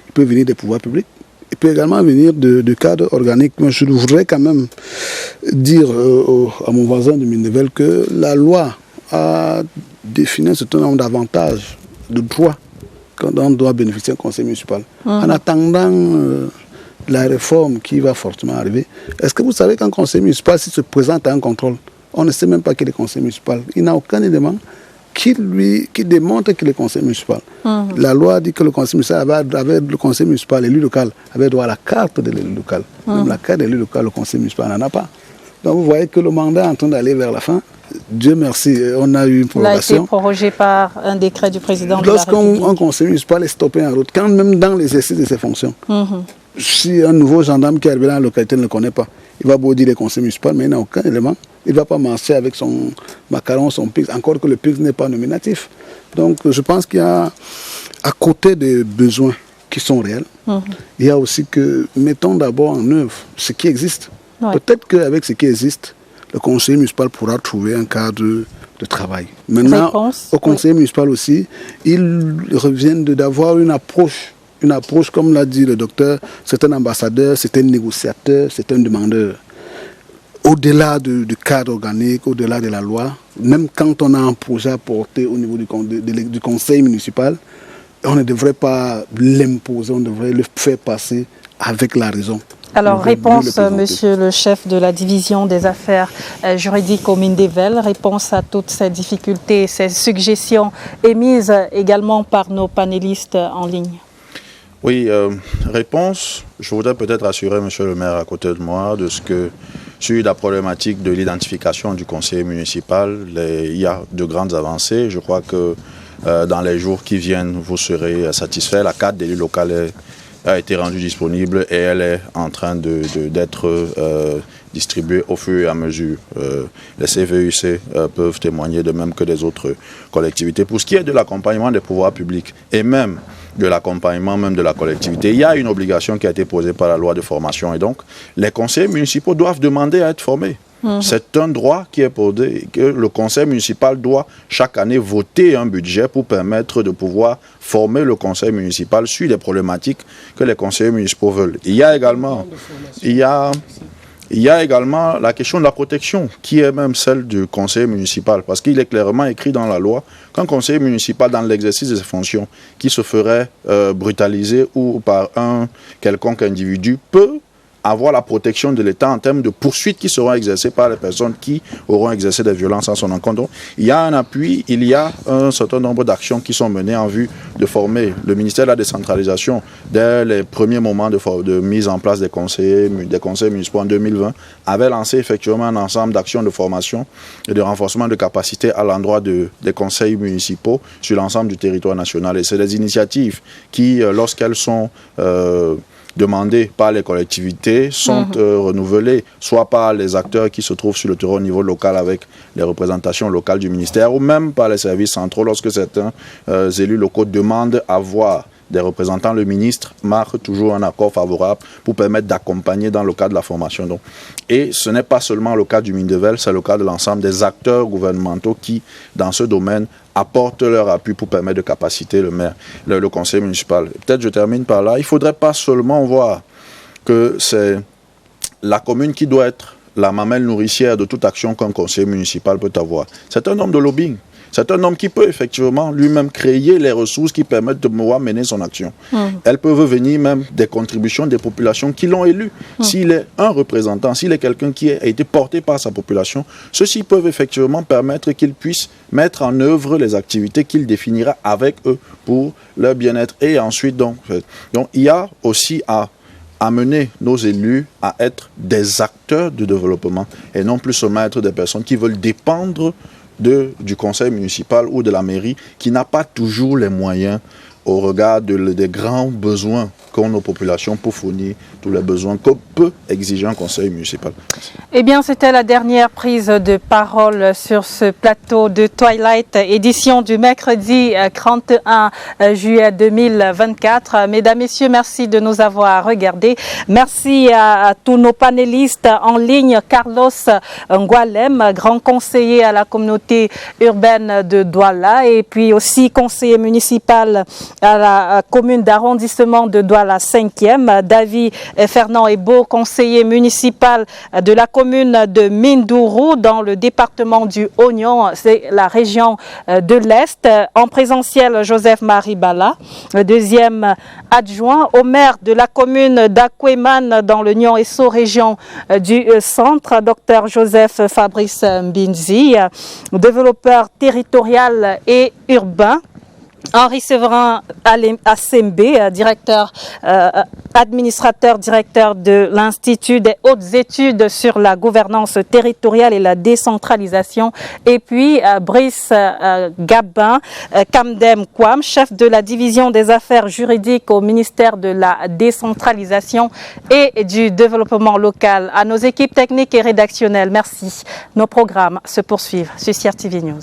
il peut venir des pouvoirs publics, il peut également venir de cadres organiques. Moi, je voudrais quand même dire à mon voisin de Mindevelle que la loi a défini un certain nombre d'avantages, de droits quand on doit bénéficier d'un conseil municipal. En attendant la réforme qui va fortement arriver, est-ce que vous savez qu'un conseil municipal, s'il se présente à un contrôle, on ne sait même pas qu'il est conseil municipal. Il n'a aucun élément qui démontre qu'il est conseil municipal. La loi dit que le conseil municipal, l'élu local, avait droit à la carte de l'élu local. Même la carte de l'élu local, le conseil municipal n'en a pas. Donc vous voyez que le mandat est en train d'aller vers la fin. Dieu merci, on a eu une prorogation. Il a été prorogé par un décret du président de la République. Lorsqu'un conseil municipal est stoppé en route, quand même dans l'exercice de ses fonctions, si un nouveau gendarme qui arrive dans la localité ne le connaît pas, il va beau dire les conseils municipaux, mais il n'a aucun élément. Il ne va pas marcher avec son macaron, son PIX, encore que le PIX n'est pas nominatif. Donc je pense qu'il y a, à côté des besoins qui sont réels, il y a aussi que mettons d'abord en œuvre ce qui existe. Ouais. Peut-être qu'avec ce qui existe, le conseiller municipal pourra trouver un cadre de travail. Maintenant, au conseiller municipal aussi, il revient d'avoir une approche, comme l'a dit le docteur, c'est un ambassadeur, c'est un négociateur, c'est un demandeur. Au-delà du cadre organique, au-delà de la loi, même quand on a un projet à porter au niveau du conseil municipal, on ne devrait pas l'imposer, on devrait le faire passer avec la raison. Alors, réponse, monsieur le chef de la division des affaires juridiques au Mindevelle, réponse à toutes ces difficultés, ces suggestions émises également par nos panélistes en ligne. Oui, réponse, je voudrais peut-être assurer monsieur le maire à côté de moi de ce que sur la problématique de l'identification du conseiller municipal, il y a de grandes avancées. Je crois que dans les jours qui viennent, vous serez satisfait. La carte d'élu local a été rendue disponible et elle est en train d'être distribuée au fur et à mesure. Les CVUC peuvent témoigner de même que les autres collectivités. Pour ce qui est de l'accompagnement des pouvoirs publics et même de l'accompagnement même de la collectivité, il y a une obligation qui a été posée par la loi de formation et donc les conseillers municipaux doivent demander à être formés. C'est un droit qui est posé, que le conseil municipal doit chaque année voter un budget pour permettre de pouvoir former le conseil municipal sur les problématiques que les conseillers municipaux veulent. Il y a également la question de la protection, qui est même celle du conseiller municipal, parce qu'il est clairement écrit dans la loi qu'un conseiller municipal, dans l'exercice de ses fonctions, qui se ferait brutaliser ou par un quelconque individu, peut avoir la protection de l'État en termes de poursuites qui seront exercées par les personnes qui auront exercé des violences à son encontre. Donc, il y a un appui, il y a un certain nombre d'actions qui sont menées en vue de former. Le ministère de la décentralisation, dès les premiers moments de mise en place des conseils municipaux en 2020, avait lancé effectivement un ensemble d'actions de formation et de renforcement de capacité à l'endroit des conseils municipaux sur l'ensemble du territoire national. Et c'est des initiatives qui, lorsqu'elles sont demandées par les collectivités, sont renouvelées, soit par les acteurs qui se trouvent sur le terrain au niveau local avec les représentations locales du ministère, ou même par les services centraux lorsque certains élus locaux demandent à voir des représentants. Le ministre marque toujours un accord favorable pour permettre d'accompagner dans le cadre de la formation. Donc, et ce n'est pas seulement le cas du Mindevel, c'est le cas de l'ensemble des acteurs gouvernementaux qui, dans ce domaine, apportent leur appui pour permettre de capaciter le maire, le conseil municipal. Peut-être je termine par là. Il ne faudrait pas seulement voir que c'est la commune qui doit être la mamelle nourricière de toute action qu'un conseil municipal peut avoir. C'est un homme de lobbying. C'est un homme qui peut effectivement lui-même créer les ressources qui permettent de pouvoir mener son action. Elles peuvent venir même des contributions des populations qui l'ont élu. S'il est un représentant, s'il est quelqu'un qui a été porté par sa population, ceux-ci peuvent effectivement permettre qu'il puisse mettre en œuvre les activités qu'il définira avec eux pour leur bien-être. Et ensuite, donc il y a aussi à amener nos élus à être des acteurs du développement et non plus seulement être des personnes qui veulent dépendre du conseil municipal ou de la mairie qui n'a pas toujours les moyens au regard des grands besoins qu'ont nos populations pour fournir tous les besoins que peut exiger un conseil municipal. Eh bien, c'était la dernière prise de parole sur ce plateau de Twilight, édition du mercredi 31 juillet 2024. Mesdames, Messieurs, merci de nous avoir regardés. Merci à tous nos panélistes en ligne. Carlos Ngualem, grand conseiller à la communauté urbaine de Douala et puis aussi conseiller municipal à la commune d'arrondissement de Douala 5e. David Fernand Ebo, conseiller municipal de la commune de Mindourou dans le département du Oignon, c'est la région de l'Est. En présentiel, Joseph Maribala, le deuxième adjoint au maire de la commune d'Akweman dans le Nion-Esso, région du Centre, Dr Joseph Fabrice Mbinzi, développeur territorial et urbain. Henri Séverin Assembe, administrateur directeur de l'Institut des hautes études sur la gouvernance territoriale et la décentralisation. Et puis Brice Gabin Kamdem Kwam, chef de la division des affaires juridiques au ministère de la décentralisation et du développement local. À nos équipes techniques et rédactionnelles, merci. Nos programmes se poursuivent sur CRTV News.